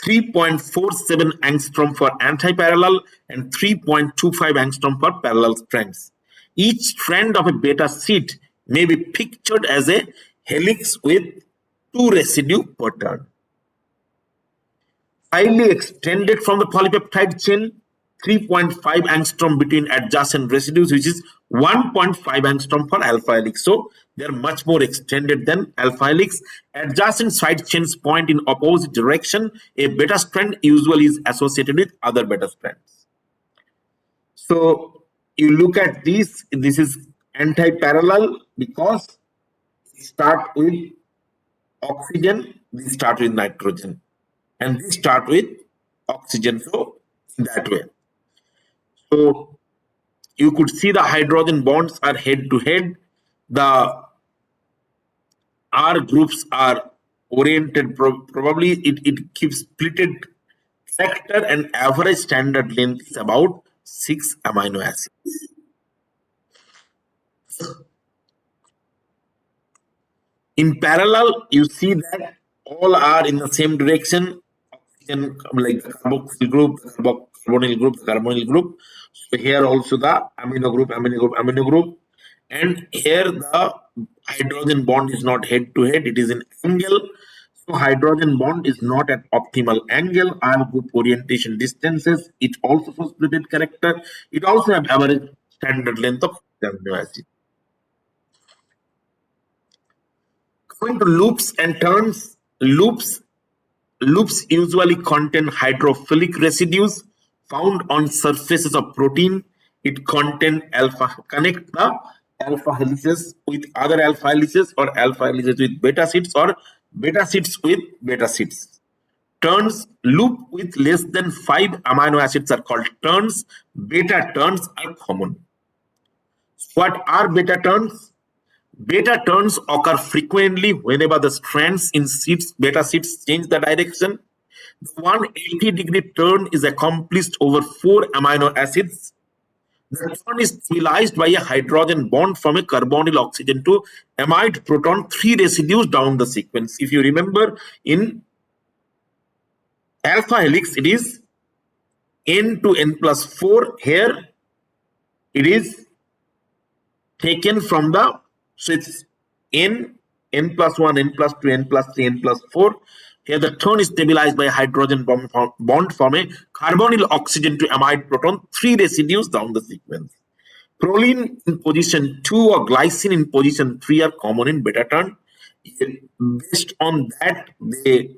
A: 3.47 angstrom for anti-parallel and 3.25 angstrom for parallel strands. Each strand of a beta seed may be pictured as a helix with two residue per turn. Highly extended from the polypeptide chain, 3.5 angstrom between adjacent residues, which is 1.5 angstrom for alpha helix. So they're much more extended than alpha helix. Adjacent side chains point in opposite direction. A beta strand usually is associated with other beta strands. So you look at this is anti-parallel because we start with oxygen, we start with nitrogen, and we start with oxygen. So that way. So you could see the hydrogen bonds are head to head. The R groups are oriented, probably it keeps splitted sector, and average standard length is about 6 amino acids. In parallel, you see that all are in the same direction. Oxygen, like the carboxyl group, the carbonyl group. So here also the amino group. And here the hydrogen bond is not head to head, it is in angle. So hydrogen bond is not at optimal angle. R group orientation distances. It also shows splitted character. It also have average standard length of amino acid. Going to loops and turns, loops usually contain hydrophilic residues found on surfaces of protein. It contain connect the alpha helices with other alpha helices, or alpha helices with beta sheets, or beta sheets with beta sheets. Turns, loop with less than 5 amino acids are called turns. Beta turns are common. What are beta turns? Beta turns occur frequently whenever the strands in beta sheets change the direction. The 180-degree turn is accomplished over 4 amino acids. The turn is stabilized by a hydrogen bond from a carbonyl oxygen to amide proton, 3 residues down the sequence. If you remember, in alpha helix, it is n to n plus 4. Here, it is taken from the, so it's n plus 1, n plus 2, n plus 3, n plus 4. Here the turn is stabilized by a hydrogen bond from a carbonyl oxygen to amide proton, 3 residues down the sequence. Proline in position 2 or glycine in position 3 are common in beta turn. Based on that, they,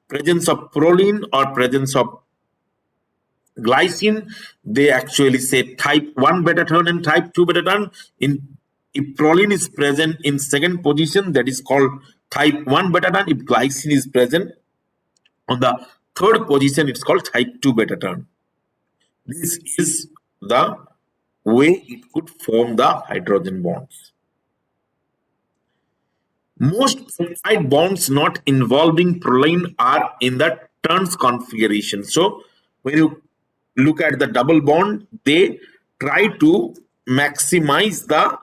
A: presence of proline or presence of glycine, they actually say type 1 beta turn and type 2 beta turn. If proline is present in second position, that is called type 1 beta turn. If glycine is present on the third position, it's called type 2 beta turn. This is the way it could form the hydrogen bonds. Most peptide bonds not involving proline are in the turns configuration. So when you look at the double bond, they try to maximize the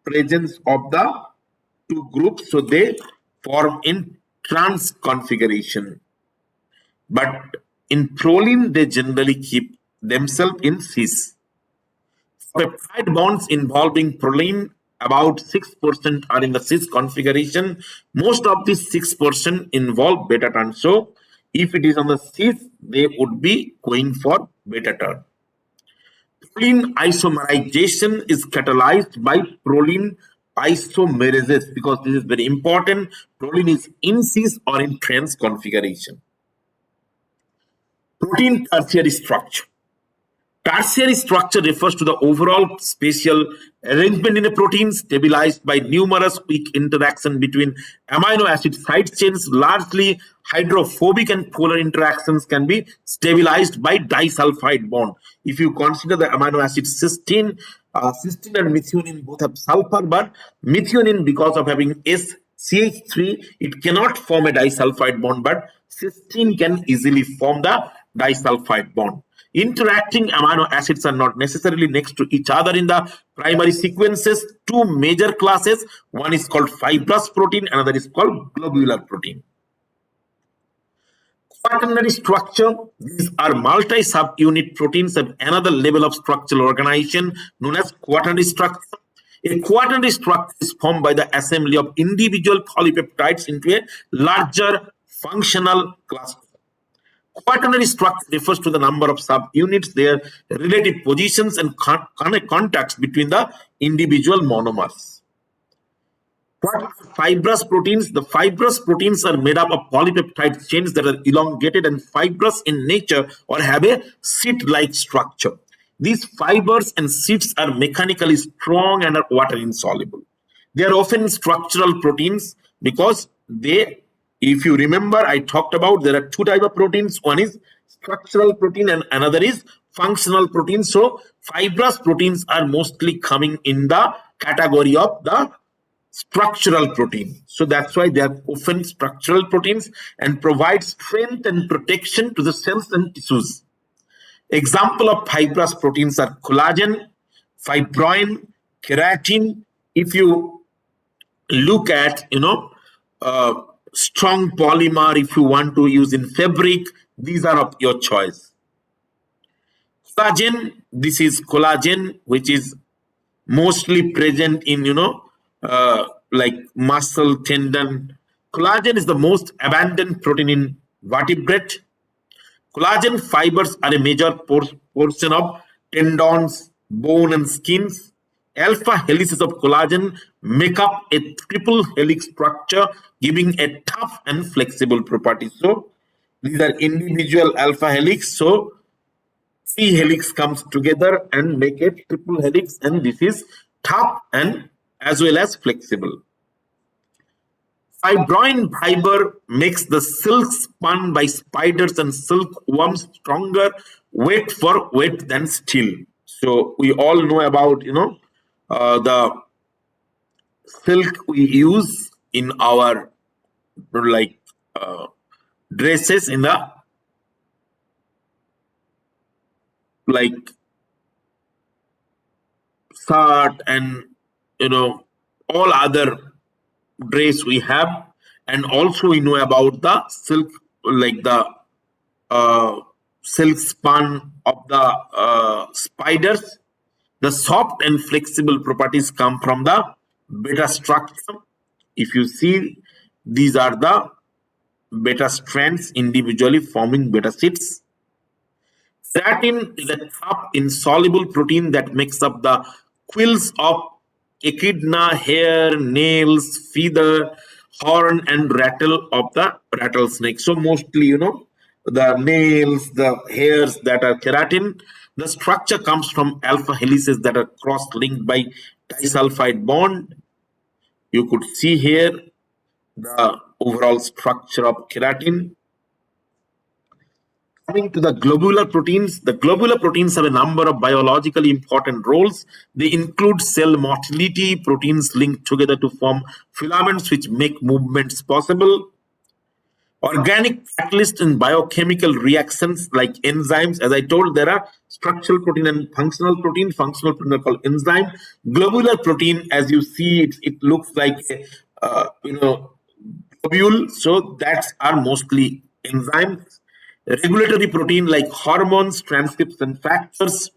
A: presence of the two groups, so they form in trans configuration. But in proline, they generally keep themselves in cis. Peptide bonds involving proline About 6% are in the cis configuration. Most of these 6% involve beta turn. So if it is on the cis, they would be going for beta turn. Proline isomerization is catalyzed by proline isomerases because this is very important. Proline is in cis or in trans configuration. Protein tertiary structure. Tertiary structure refers to the overall spatial arrangement in a protein stabilized by numerous weak interactions between amino acid side chains. Largely hydrophobic and polar interactions can be stabilized by disulfide bond. If you consider the amino acid cysteine, cysteine and methionine both have sulfur, but methionine, because of having SCH3, it cannot form a disulfide bond, but cysteine can easily form the disulfide bond. Interacting amino acids are not necessarily next to each other in the primary sequences. Two major classes, one is called fibrous protein, another is called globular protein. Quaternary structure, these are multi-subunit proteins of another level of structural organization known as quaternary structure. A quaternary structure is formed by the assembly of individual polypeptides into a larger functional cluster. Quaternary structure refers to the number of subunits, their relative positions, and contacts between the individual monomers. What are fibrous proteins? The fibrous proteins are made up of polypeptide chains that are elongated and fibrous in nature or have a sheet-like structure. These fibers and sheets are mechanically strong and are water insoluble. They are often structural proteins because they, if you remember, I talked about there are two types of proteins. One is structural protein and another is functional protein. So fibrous proteins are mostly coming in the category of the structural protein. So that's why they are often structural proteins and provide strength and protection to the cells and tissues. Example of fibrous proteins are collagen, fibrin, keratin. If you look at, strong polymer, if you want to use in fabric, these are of your choice. Collagen, this is collagen, which is mostly present in, like muscle, tendon. Collagen is the most abundant protein in vertebrate. Collagen fibers are a major portion of tendons, bone, and skins. Alpha helices of collagen make up a triple helix structure, giving a tough and flexible property. So these are individual alpha helix. So C helix comes together and make a triple helix, and this is tough and as well as flexible. Fibrin fiber makes the silk spun by spiders and silkworms stronger, weight for weight than steel. So we all know about the silk we use in our like dresses in the like shirt and all other dress we have, and also we know about the silk, like the silk spun of the spiders. The soft and flexible properties come from the beta structure. If you see, these are the beta strands individually forming beta sheets. Keratin is a tough, insoluble protein that makes up the quills of echidna, hair, nails, feather, horn, and rattle of the rattlesnake. So mostly, the nails, the hairs that are keratin. The structure comes from alpha helices that are cross-linked by disulfide bond. You could see here the overall structure of keratin. Coming to the globular proteins have a number of biologically important roles. They include cell motility, proteins linked together to form filaments which make movements possible, organic catalysts in biochemical reactions like enzymes. As I told, there are structural protein and functional protein. Functional protein are called enzyme. Globular protein, as you see, it looks like globule. So that's are mostly enzymes. Regulatory protein like hormones, transcription factors,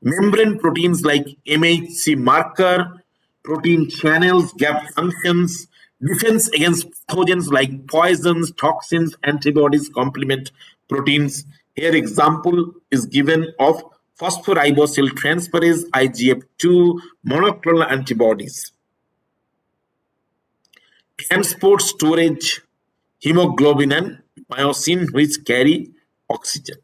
A: membrane proteins like MHC marker, protein channels, gap functions, defense against pathogens like poisons, toxins, antibodies, complement proteins. Here, example is given of phosphoribosyl transferase, IGF-2, monoclonal antibodies. Transport storage, hemoglobin and myosin, which carry oxygen.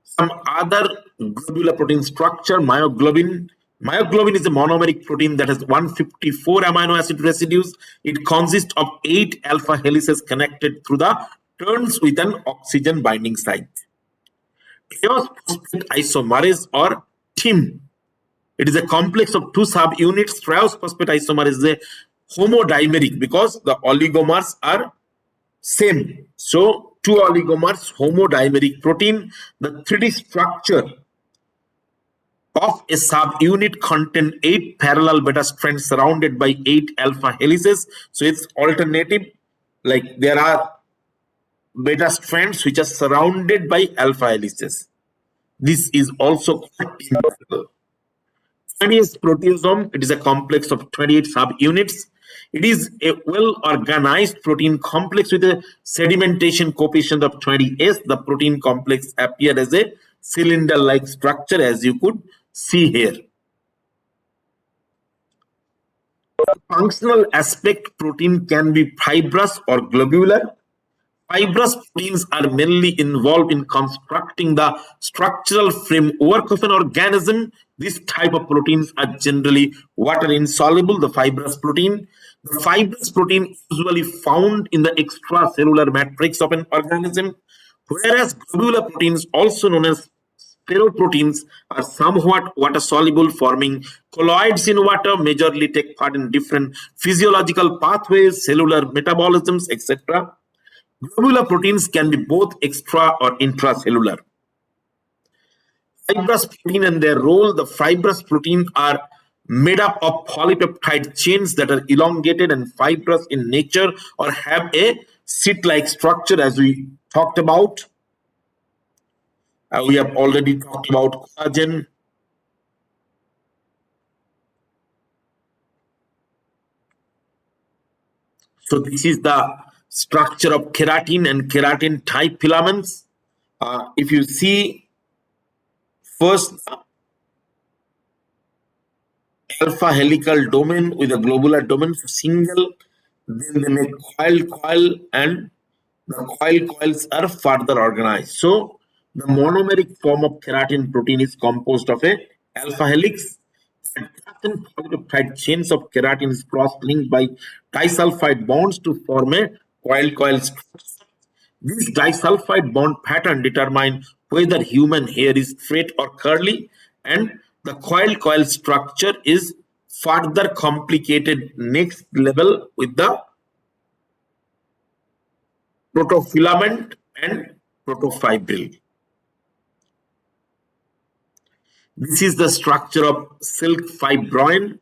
A: Some other globular protein structure, myoglobin. Myoglobin is a monomeric protein that has 154 amino acid residues. It consists of 8 alpha helices connected through the turns with an oxygen binding site. Triose phosphate isomerase or TIM. It is a complex of two subunits. Triose phosphate isomerase is a homodimeric because the oligomers are same. So two oligomers, homodimeric protein. The 3D structure of a subunit contain 8 parallel beta strands surrounded by 8 alpha helices. So it's alternative, like there are beta strands which are surrounded by alpha helices. This is also called team. 20th proteasome, it is a complex of 28 subunits. It is a well-organized protein complex with a sedimentation coefficient of 20s. The protein complex appears as a cylinder-like structure, as you could see here. Functional aspect, protein can be fibrous or globular. Fibrous proteins are mainly involved in constructing the structural framework of an organism. This type of proteins are generally water insoluble, the fibrous protein. The fibrous protein is usually found in the extracellular matrix of an organism, whereas globular proteins, also known as spheroproteins, are somewhat water soluble, forming colloids in water, majorly take part in different physiological pathways, cellular metabolisms, etc. Globular proteins can be both extra or intracellular. Fibrous protein and their role. The fibrous protein are made up of polypeptide chains that are elongated and fibrous in nature or have a sheet-like structure, as we talked about. We have already talked about collagen. So this is the structure of keratin and keratin type filaments. If you see first alpha helical domain with a globular domain single, then they make coil, and the coils are further organized. So the monomeric form of keratin protein is composed of a alpha helix and certain polypeptide chains of keratin is cross-linked by disulfide bonds to form a coil structure. This disulfide bond pattern determine whether human hair is straight or curly, and the coil structure is further complicated next level with the protofilament and protofibril. This is the structure of silk fibroin.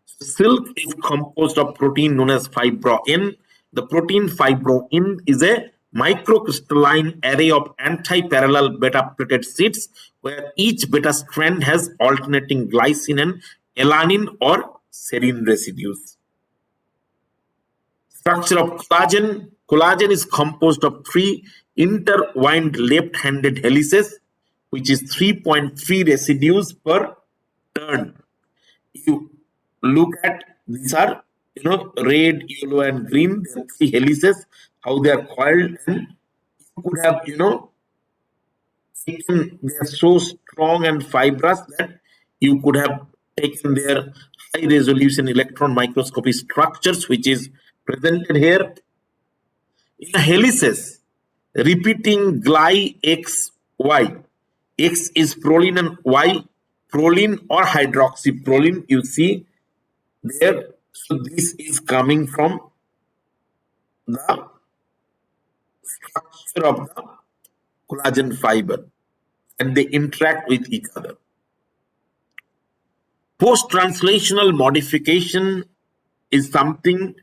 A: Silk is composed of protein known as fibroin. The protein fibroin is a microcrystalline array of anti-parallel beta-plated sheets where each beta strand has alternating glycine and alanine or serine residues. Structure of collagen. Collagen is composed of 3 intertwined left-handed helices, which is 3.3 residues per turn. You look at these are red, yellow, and green. There are 3 helices, how they are coiled, and you could have taken, they are so strong and fibrous that you could have taken their high resolution electron microscopy structures, which is presented here. In helices, repeating gly X, Y. X is proline and Y proline or hydroxyproline. You see there. So this is coming from the structure of the collagen fiber and they interact with each other. Post-translational modification is something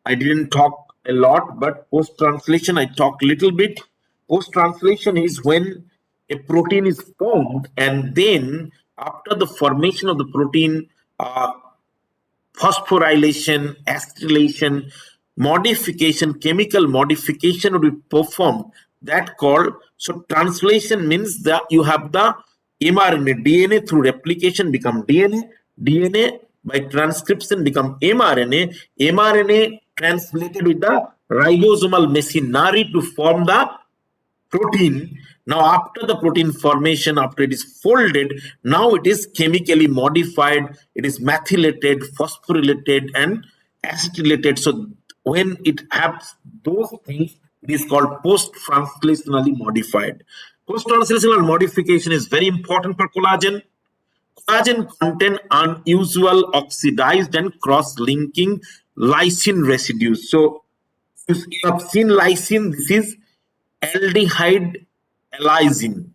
A: I didn't talk a lot, but post-translation I talked a little bit. Post-translation is when a protein is formed and then After the formation of the protein, phosphorylation, acetylation, modification, chemical modification will be performed. That called, so translation means that you have the mRNA, DNA through replication become DNA, DNA by transcription become mRNA, mRNA translated with the ribosomal machinery to form the protein. Now after the protein formation, after it is folded, now it is chemically modified, it is methylated, phosphorylated and acetylated. So when it has those things, it is called post translationally modified. Post translational modification is very important for collagen. Collagen contain unusual oxidized and cross linking lysine residues. So you have seen lysine, this is aldehyde lysine.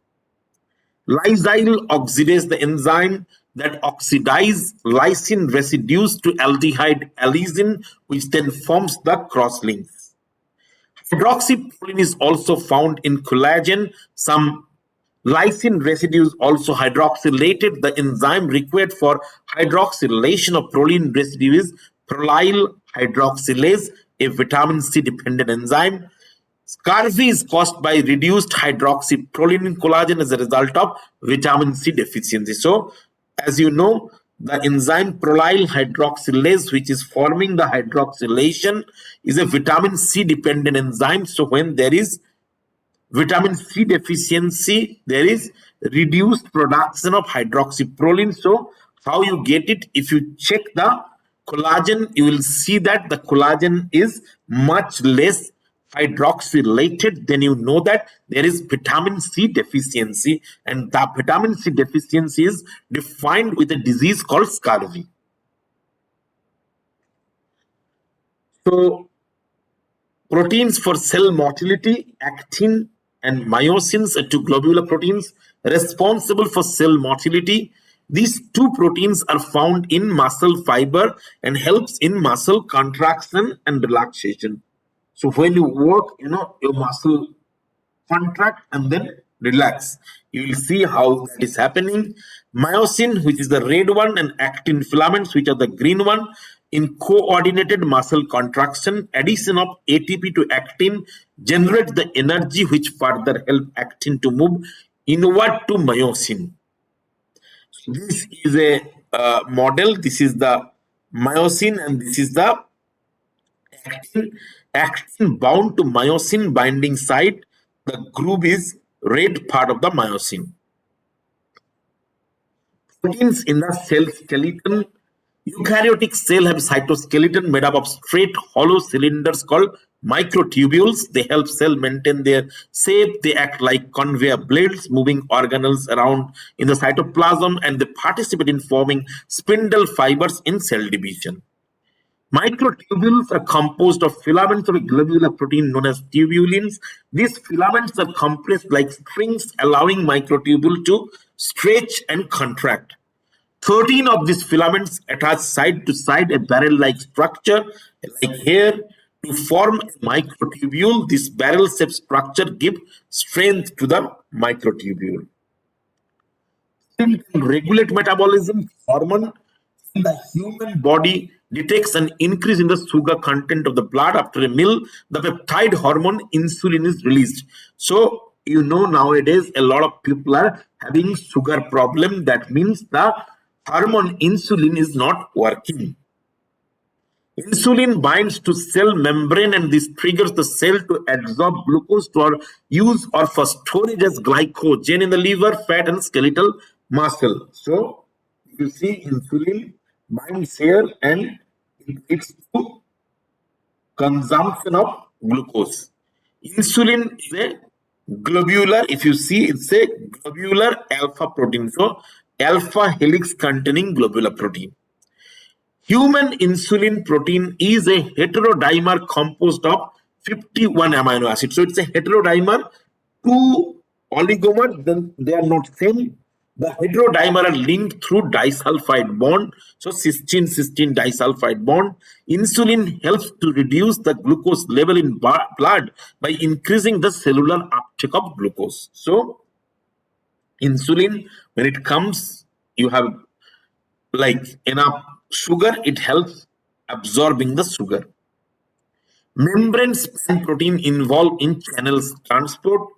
A: Lysyl oxidase, the enzyme that oxidize lysine residues to aldehyde lysine, which then forms the crosslinks. Hydroxyproline is also found in collagen. Some lysine residues also hydroxylated. The enzyme required for hydroxylation of proline residue is prolyl hydroxylase, a vitamin C dependent enzyme. Scurvy is caused by reduced hydroxyproline in collagen as a result of vitamin C deficiency. So, as you know, the enzyme prolyl hydroxylase, which is forming the hydroxylation, is a vitamin C dependent enzyme. So, when there is vitamin C deficiency, there is reduced production of hydroxyproline. So how you get it? If you check the collagen, you will see that the collagen is much less hydroxylated. Then you know that there is vitamin C deficiency, and the vitamin C deficiency is defined with a disease called scurvy. So proteins for cell motility, actin and myosins are two globular proteins responsible for cell motility. These two proteins are found in muscle fiber and helps in muscle contraction and relaxation. So when you work, your muscle contract and then relax. You will see how that is happening. Myosin, which is the red one, and actin filaments, which are the green one, in coordinated muscle contraction, addition of ATP to actin generates the energy which further help actin to move inward to myosin. So this is a model. This is the myosin, and this is the actin. Actin bound to myosin binding site. The groove is red part of the myosin. Proteins in the cell skeleton. Eukaryotic cell have cytoskeleton made up of straight hollow cylinders called microtubules. They help cell maintain their shape. They act like conveyor belts, moving organelles around in the cytoplasm, and they participate in forming spindle fibers in cell division. Microtubules are composed of filaments of a globular protein known as tubulins. These filaments are compressed like strings, allowing microtubule to stretch and contract. 13 of these filaments attach side to side a barrel-like structure, like here, to form a microtubule. This barrel-shaped structure gives strength to the microtubule. Still can regulate metabolism. Hormone in the human body detects an increase in the sugar content of the blood after a meal. The peptide hormone insulin is released. So nowadays a lot of people are having sugar problem. That means the hormone insulin is not working. Insulin binds to cell membrane, and this triggers the cell to absorb glucose for use or for storage as glycogen in the liver, fat, and skeletal muscle. So you see insulin binds here and it leads to consumption of glucose. Insulin is a globular, if you see, it's a globular alpha protein. So alpha helix containing globular protein. Human insulin protein is a heterodimer composed of 51 amino acids. So it's a heterodimer, two oligomers, then they are not same. The heterodimer are linked through disulfide bond. So cysteine disulfide bond. Insulin helps to reduce the glucose level in blood by increasing the cellular uptake of glucose. So insulin, when it comes You have like enough sugar, it helps absorbing the sugar. Membrane span protein involved in channels transport.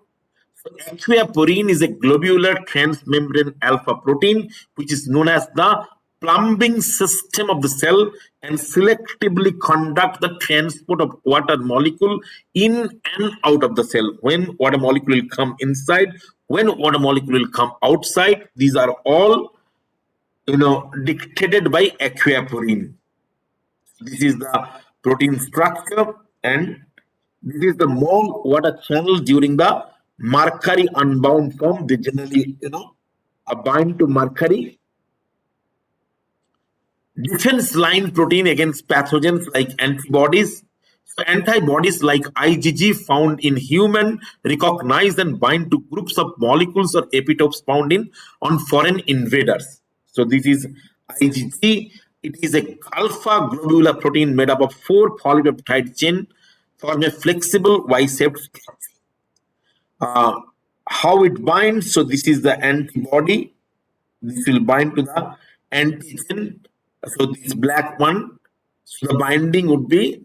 A: So aquaporine is a globular transmembrane alpha protein, which is known as the plumbing system of the cell and selectively conduct the transport of water molecule in and out of the cell. When water molecule will come inside, when water molecule will come outside, these are all dictated by aquaporine. This is the protein structure, and this is the more water channel during the mercury unbound form. They generally, bind to mercury. Defense line protein against pathogens like antibodies. So antibodies like IgG found in human recognize and bind to groups of molecules or epitopes found in on foreign invaders. So this is IgG. It is a alpha globular protein made up of 4 polypeptide chain form a flexible Y-shaped structure. Uh, how it binds? So this is the antibody. This will bind to the antigen. So this black one, so the binding would be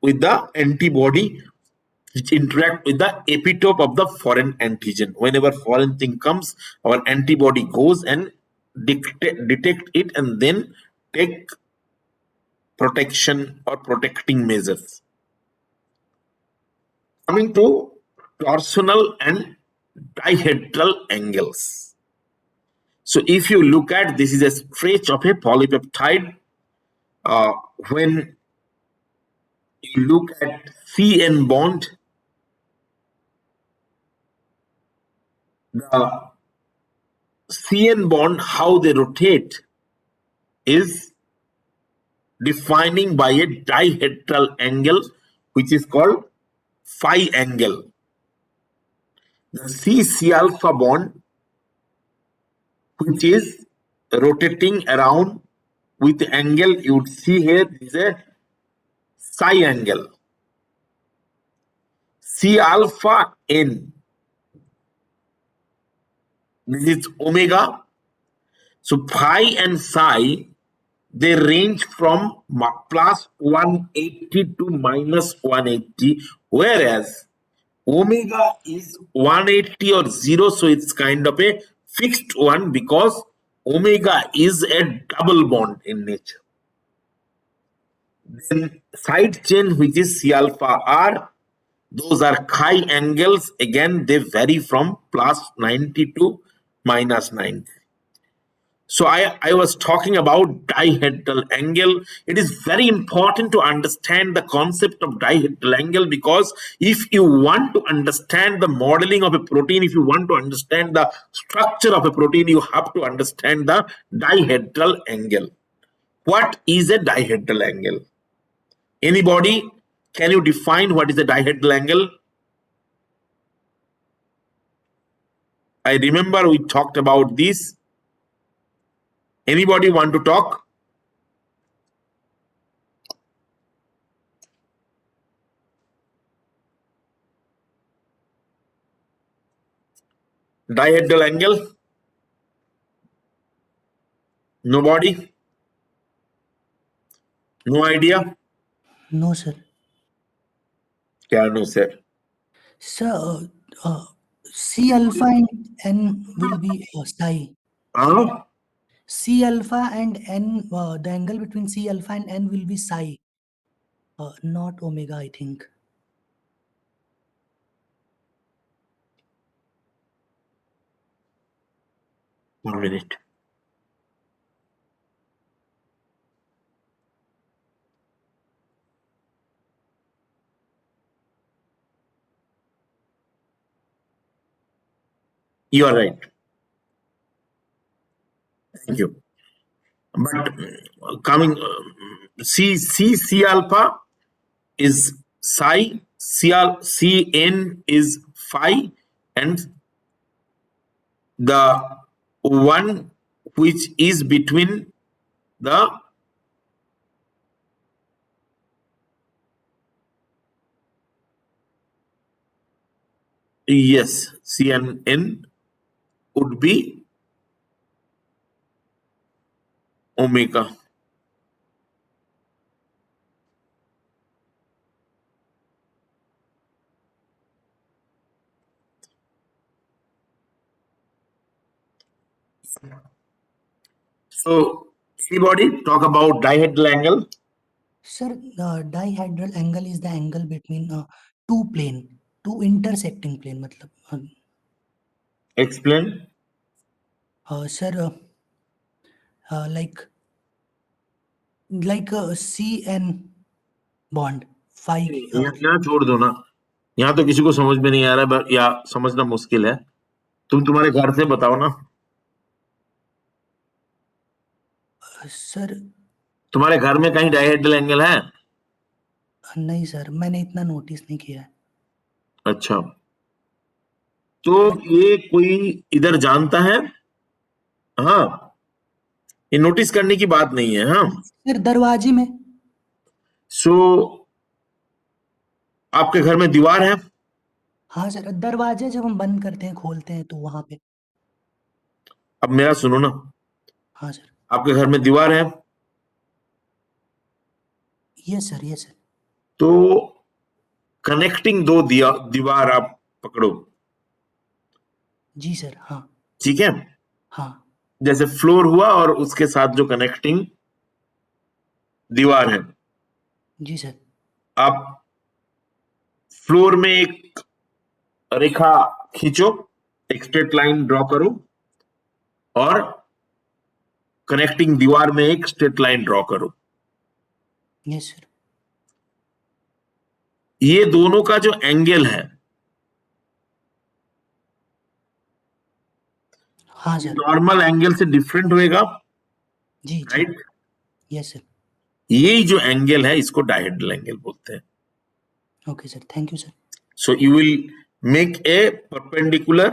A: with the antibody which interact with the epitope of the foreign antigen. Whenever foreign thing comes, our antibody goes and detect it and then take protection or protecting measures. Coming to torsional and dihedral angles. So if you look at, this is a stretch of a polypeptide. Uh, when you look at CN bond, the CN bond, how they rotate is defining by a dihedral angle, which is called phi angle. The C alpha bond, which is rotating around with the angle you would see here, is a psi angle. C alpha N, this is omega. So phi and psi, they range from plus 180 to minus 180, whereas omega is 180 or 0, so it's kind of a fixed one because omega is a double bond in nature. Then side chain, which is C alpha R, those are chi angles. Again, they vary from plus 90 to minus 90. So I was talking about dihedral angle. It is very important to understand the concept of dihedral angle, because if you want to understand the modeling of a protein, if you want to understand the structure of a protein, you have to understand the dihedral angle. What is a dihedral angle? Anybody? Can you define what is a dihedral angle? I remember we talked about this. Anybody want to talk? Dihedral angle? Nobody? No idea?
B: No, sir.
A: Yeah, no, sir.
B: So, C alpha and N will be psi.
A: Huh?
B: C alpha and N, the angle between C alpha and N will be psi, not omega, I think.
A: 1 minute. You are right. Thank you. But coming, C alpha is psi, C n is phi, and the one which is between the, yes, C and N would be omega. So, anybody talk about dihedral angle?
B: Sir, dihedral angle is the angle between two intersecting plane. मतलब
A: Explain.
B: sir, like C N bond phi.
A: यहाँ छोड़ दो ना, यहाँ तो किसी को समझ में नहीं आ रहा है या समझना मुश्किल है। तुम तुम्हारे घर से बताओ ना,
B: सर
A: तुम्हारे घर में कहीं डायहेड्रल एंगल है?
B: नहीं सर, मैंने इतना नोटिस नहीं किया है।
A: अच्छा, तो ये कोई इधर जानता है? हाँ, ये नोटिस करने की बात नहीं है। हाँ,
B: सर दरवाजे में।
A: सो आपके घर में दीवार है?
B: हाँ सर, दरवाजे जब हम बंद करते हैं खोलते हैं तो वहां पे।
A: अब मेरा सुनो ना,
B: हाँ सर।
A: आपके घर में दीवार है,
B: यस सर, यस सर।
A: तो कनेक्टिंग दो दीवार आप पकड़ो।
B: जी सर। हाँ।
A: ठीक है,
B: हाँ।
A: जैसे फ्लोर हुआ और उसके साथ जो कनेक्टिंग दीवार है,
B: जी सर।
A: आप फ्लोर में एक रेखा खींचो, एक स्ट्रेट लाइन ड्रॉ करो और कनेक्टिंग दीवार में एक स्ट्रेट लाइन ड्रॉ करो।
B: Yes sir.
A: ये दोनों का जो एंगल है,
B: हाँ सर।
A: नॉर्मल एंगल से डिफरेंट होएगा,
B: जी जी।
A: राइट?
B: Yes sir.
A: ये जो एंगल है इसको डायहेड्रल एंगल बोलते हैं।
B: Okay sir, thank you sir.
A: So you will make a perpendicular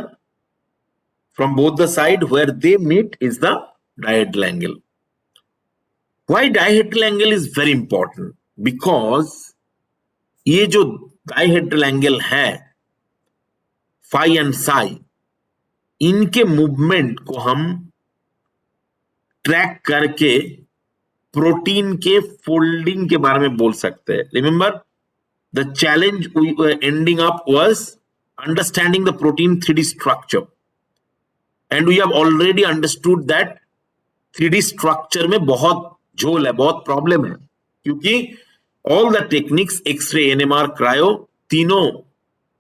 A: from both the side, where they meet is the dihedral angle. Why dihedral angle is very important? Because ये जो dihedral angle है, phi and psi, इनके movement को हम track करके protein के folding के बारे में बोल सकते हैं। Remember, the challenge ending up was understanding the protein 3D structure, and we have already understood that 3D structure में बहुत झोल है, बहुत प्रॉब्लम है, क्योंकि all the techniques x-ray, NMR, cryo, तीनों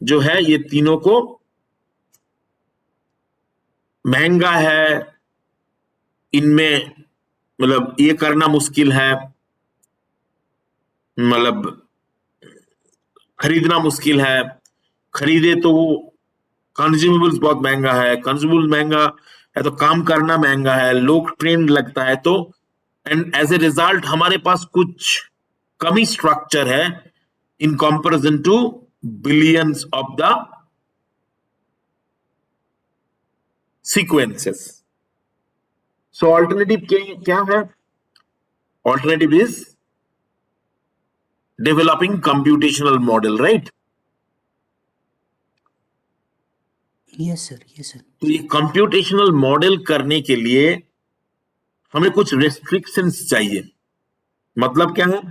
A: जो है ये तीनों को महंगा है, इनमें मतलब ये करना मुश्किल है, मतलब खरीदना मुश्किल है, खरीदे तो वो कंज्यूमेबल्स बहुत महंगा है, कंज्यूमेबल महंगा है तो काम करना महंगा है, लोग ट्रेन लगता है, तो एंड एज ए रिजल्ट हमारे पास कुछ कमी स्ट्रक्चर है in comparison to billions of the sequences. So alternative क्या है? Alternative is developing computational model, right?
B: Yes sir, yes sir.
A: तो ये कंप्यूटेशनल मॉडल करने के लिए हमें कुछ रेस्ट्रिक्शंस चाहिए। मतलब क्या है?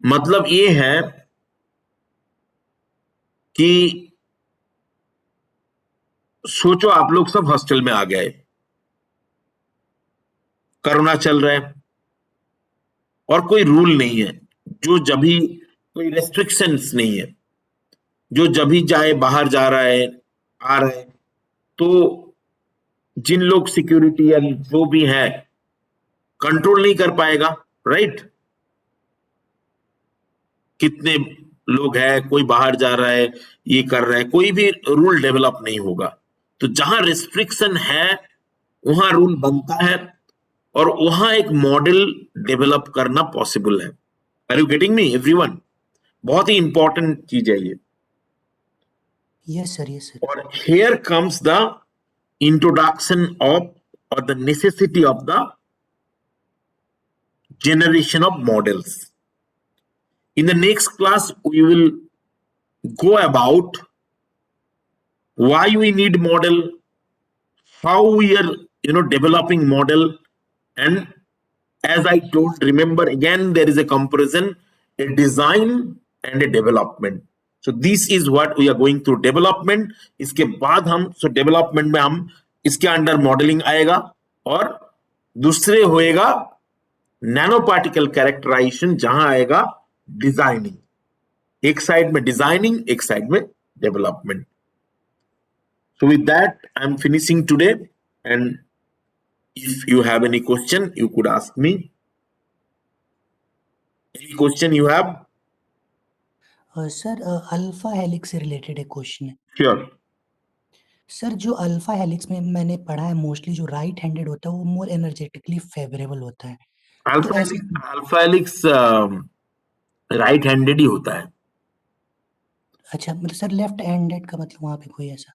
A: मतलब ये है कि सोचो आप लोग सब हॉस्टल में आ गए, कोरोना चल रहा है और कोई रूल नहीं है, जो जब भी कोई रेस्ट्रिक्शंस नहीं है, जो जब भी जाए बाहर जा रहा है, आ रहा है, तो जिन लोग सिक्योरिटी या जो भी है कंट्रोल नहीं कर पाएगा, राइट? कितने लोग हैं, कोई बाहर जा रहा है, ये कर रहा है, कोई भी रूल डेवलप नहीं होगा। तो जहां रिस्ट्रिक्शन है वहां रूल बनता है और वहां एक मॉडल डेवलप करना पॉसिबल है। Are you getting me everyone? बहुत ही इंपॉर्टेंट चीज है ये।
B: Yes sir, yes sir.
A: और here comes the introduction of or the necessity of the generation of models. In the next class, we will go about why we need model, how we are developing model, And as I told, remember again, there is a comparison, a design and a development. So this is what we are going through, development. इसके बाद हम development में हम इसके under modelling आएगा, और दूसरे होएगा नैनो पार्टिकल कैरेक्टराइजेशन, जहां आएगा डिजाइनिंग. एक साइड में डिजाइनिंग, एक साइड में development. So with that, I'm finishing today, and if you have any question, you could ask me. Any question you have?
B: Sir alpha helix से related एक question है.
A: Sure.
B: Sir जो alpha helix में मैंने पढ़ा है, mostly जो right handed होता है वो मोर एनर्जेटिकली फेवरेबल होता है. तो ऐसा
A: अल्फा हेलिक्स राइट हैंडेड ही होता है.
B: अच्छा, मतलब सर लेफ्ट हैंडेड का मतलब वहां पे कोई ऐसा?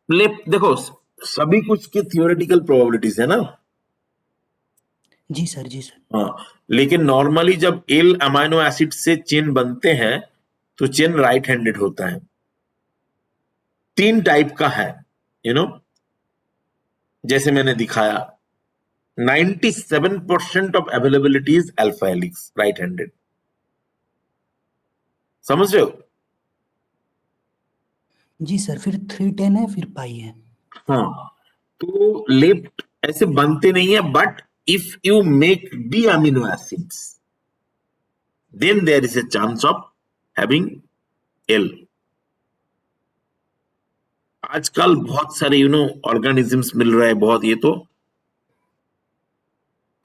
A: लेफ्ट, देखो सभी कुछ के थियोरेटिकल प्रोबेबिलिटीज है ना.
B: जी सर, जी सर.
A: हाँ, लेकिन नॉर्मली जब एल अमाइनो एसिड से चेन बनते हैं तो चेन राइट हैंडेड होता है. 3 टाइप का है, यू नो, जैसे मैंने दिखाया. 97% of availability is alpha helix right handed. समझ रहे हो?
B: जी सर, फिर 310 है, फिर पाई है.
A: हाँ, तो लेफ्ट ऐसे बनते नहीं है, but if you make D amino acids then there is a chance of having L. आजकल बहुत सारे ऑर्गेनिजम्स मिल रहे हैं बहुत. ये तो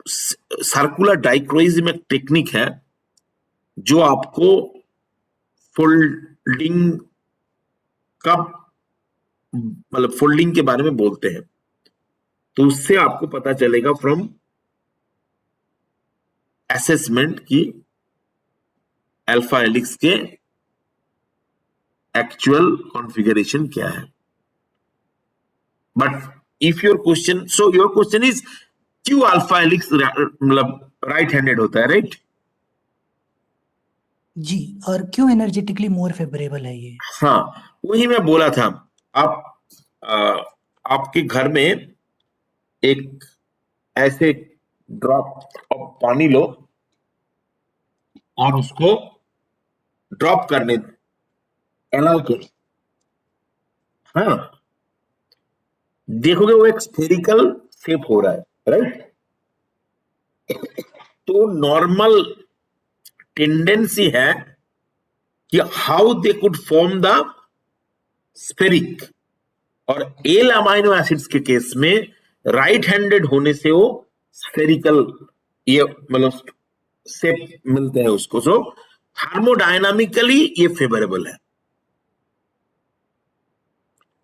A: सर्कुलर डाइक्रोइज्म एक टेक्निक है जो आपको फोल्डिंग का, मतलब फोल्डिंग के बारे में बोलते हैं. तो उससे आपको पता चलेगा फ्रॉम असेसमेंट की अल्फा हेलिक्स के एक्चुअल कॉन्फ़िगरेशन क्या है. But if your question is क्यों अल्फा हेलिक्स मतलब राइट हैंडेड होता है, राइट?
B: जी, और क्यों एनर्जेटिकली मोर फेवरेबल है ये?
A: हाँ, वही मैं बोला था. आप आपके घर में एक ऐसे ड्रॉप ऑफ पानी लो और उसको ड्रॉप करने अलाउ करो. हाँ, देखोगे वो एक स्फेरिकल शेप हो रहा है, राइट? तो नॉर्मल टेंडेंसी है कि how they could form the spheric. और एल अमाइनो एसिड्स के केस में राइट हैंडेड होने से वो स्फेरिकल, ये मतलब शेप मिलते हैं उसको. सो थर्मोडायनामिकली ये फेवरेबल है.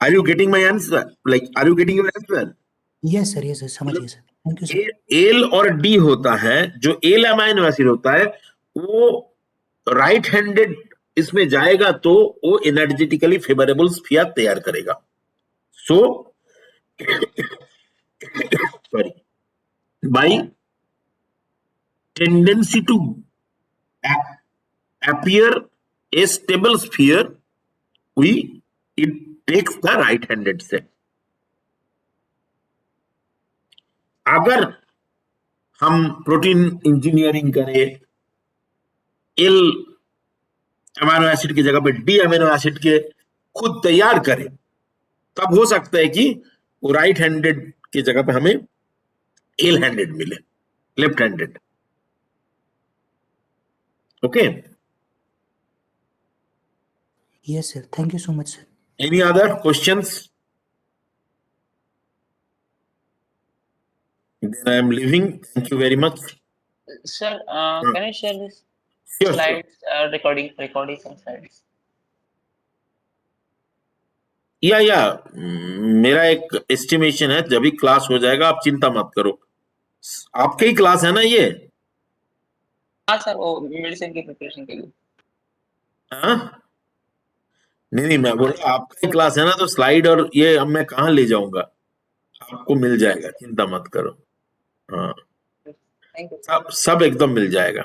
A: Are you getting my answer? Like, are you getting your answer?
B: Yes sir, समझिए sir. Thank you sir.
A: L और डी होता है, जो एल अमाइनो एसिड होता है वो राइट हैंडेड इसमें जाएगा तो वो एनर्जेटिकली फेवरेबल स्फीयर तैयार करेगा. So sorry, by tendency to appear a stable sphere, it takes the right handed set. अगर हम प्रोटीन इंजीनियरिंग करें, एल अमीनो एसिड की जगह पे डी अमीनो एसिड के खुद तैयार करें, तब हो सकता है कि वो राइट हैंडेड की जगह पे हमें एल हैंडेड मिले, left handed. Okay,
B: yes sir, thank you so much sir.
A: Any other questions? Then I am leaving. Thank you very much.
C: Sir, can you share this
A: Sure, sure.
C: slides, recording some slides?
A: या मेरा एक estimation है, जब भी class हो जाएगा आप चिंता मत करो. आपके ही क्लास है ना ये?
C: हाँ सर, वो मेडिसिन की प्रिपरेशन के लिए.
A: हाँ, नहीं, मैं बोला आपका ही क्लास है ना, तो स्लाइड और ये अब मैं कहाँ ले जाऊंगा. आपको मिल जाएगा, चिंता मत करो. हाँ,
C: थैंक यू.
A: सब एकदम मिल जाएगा.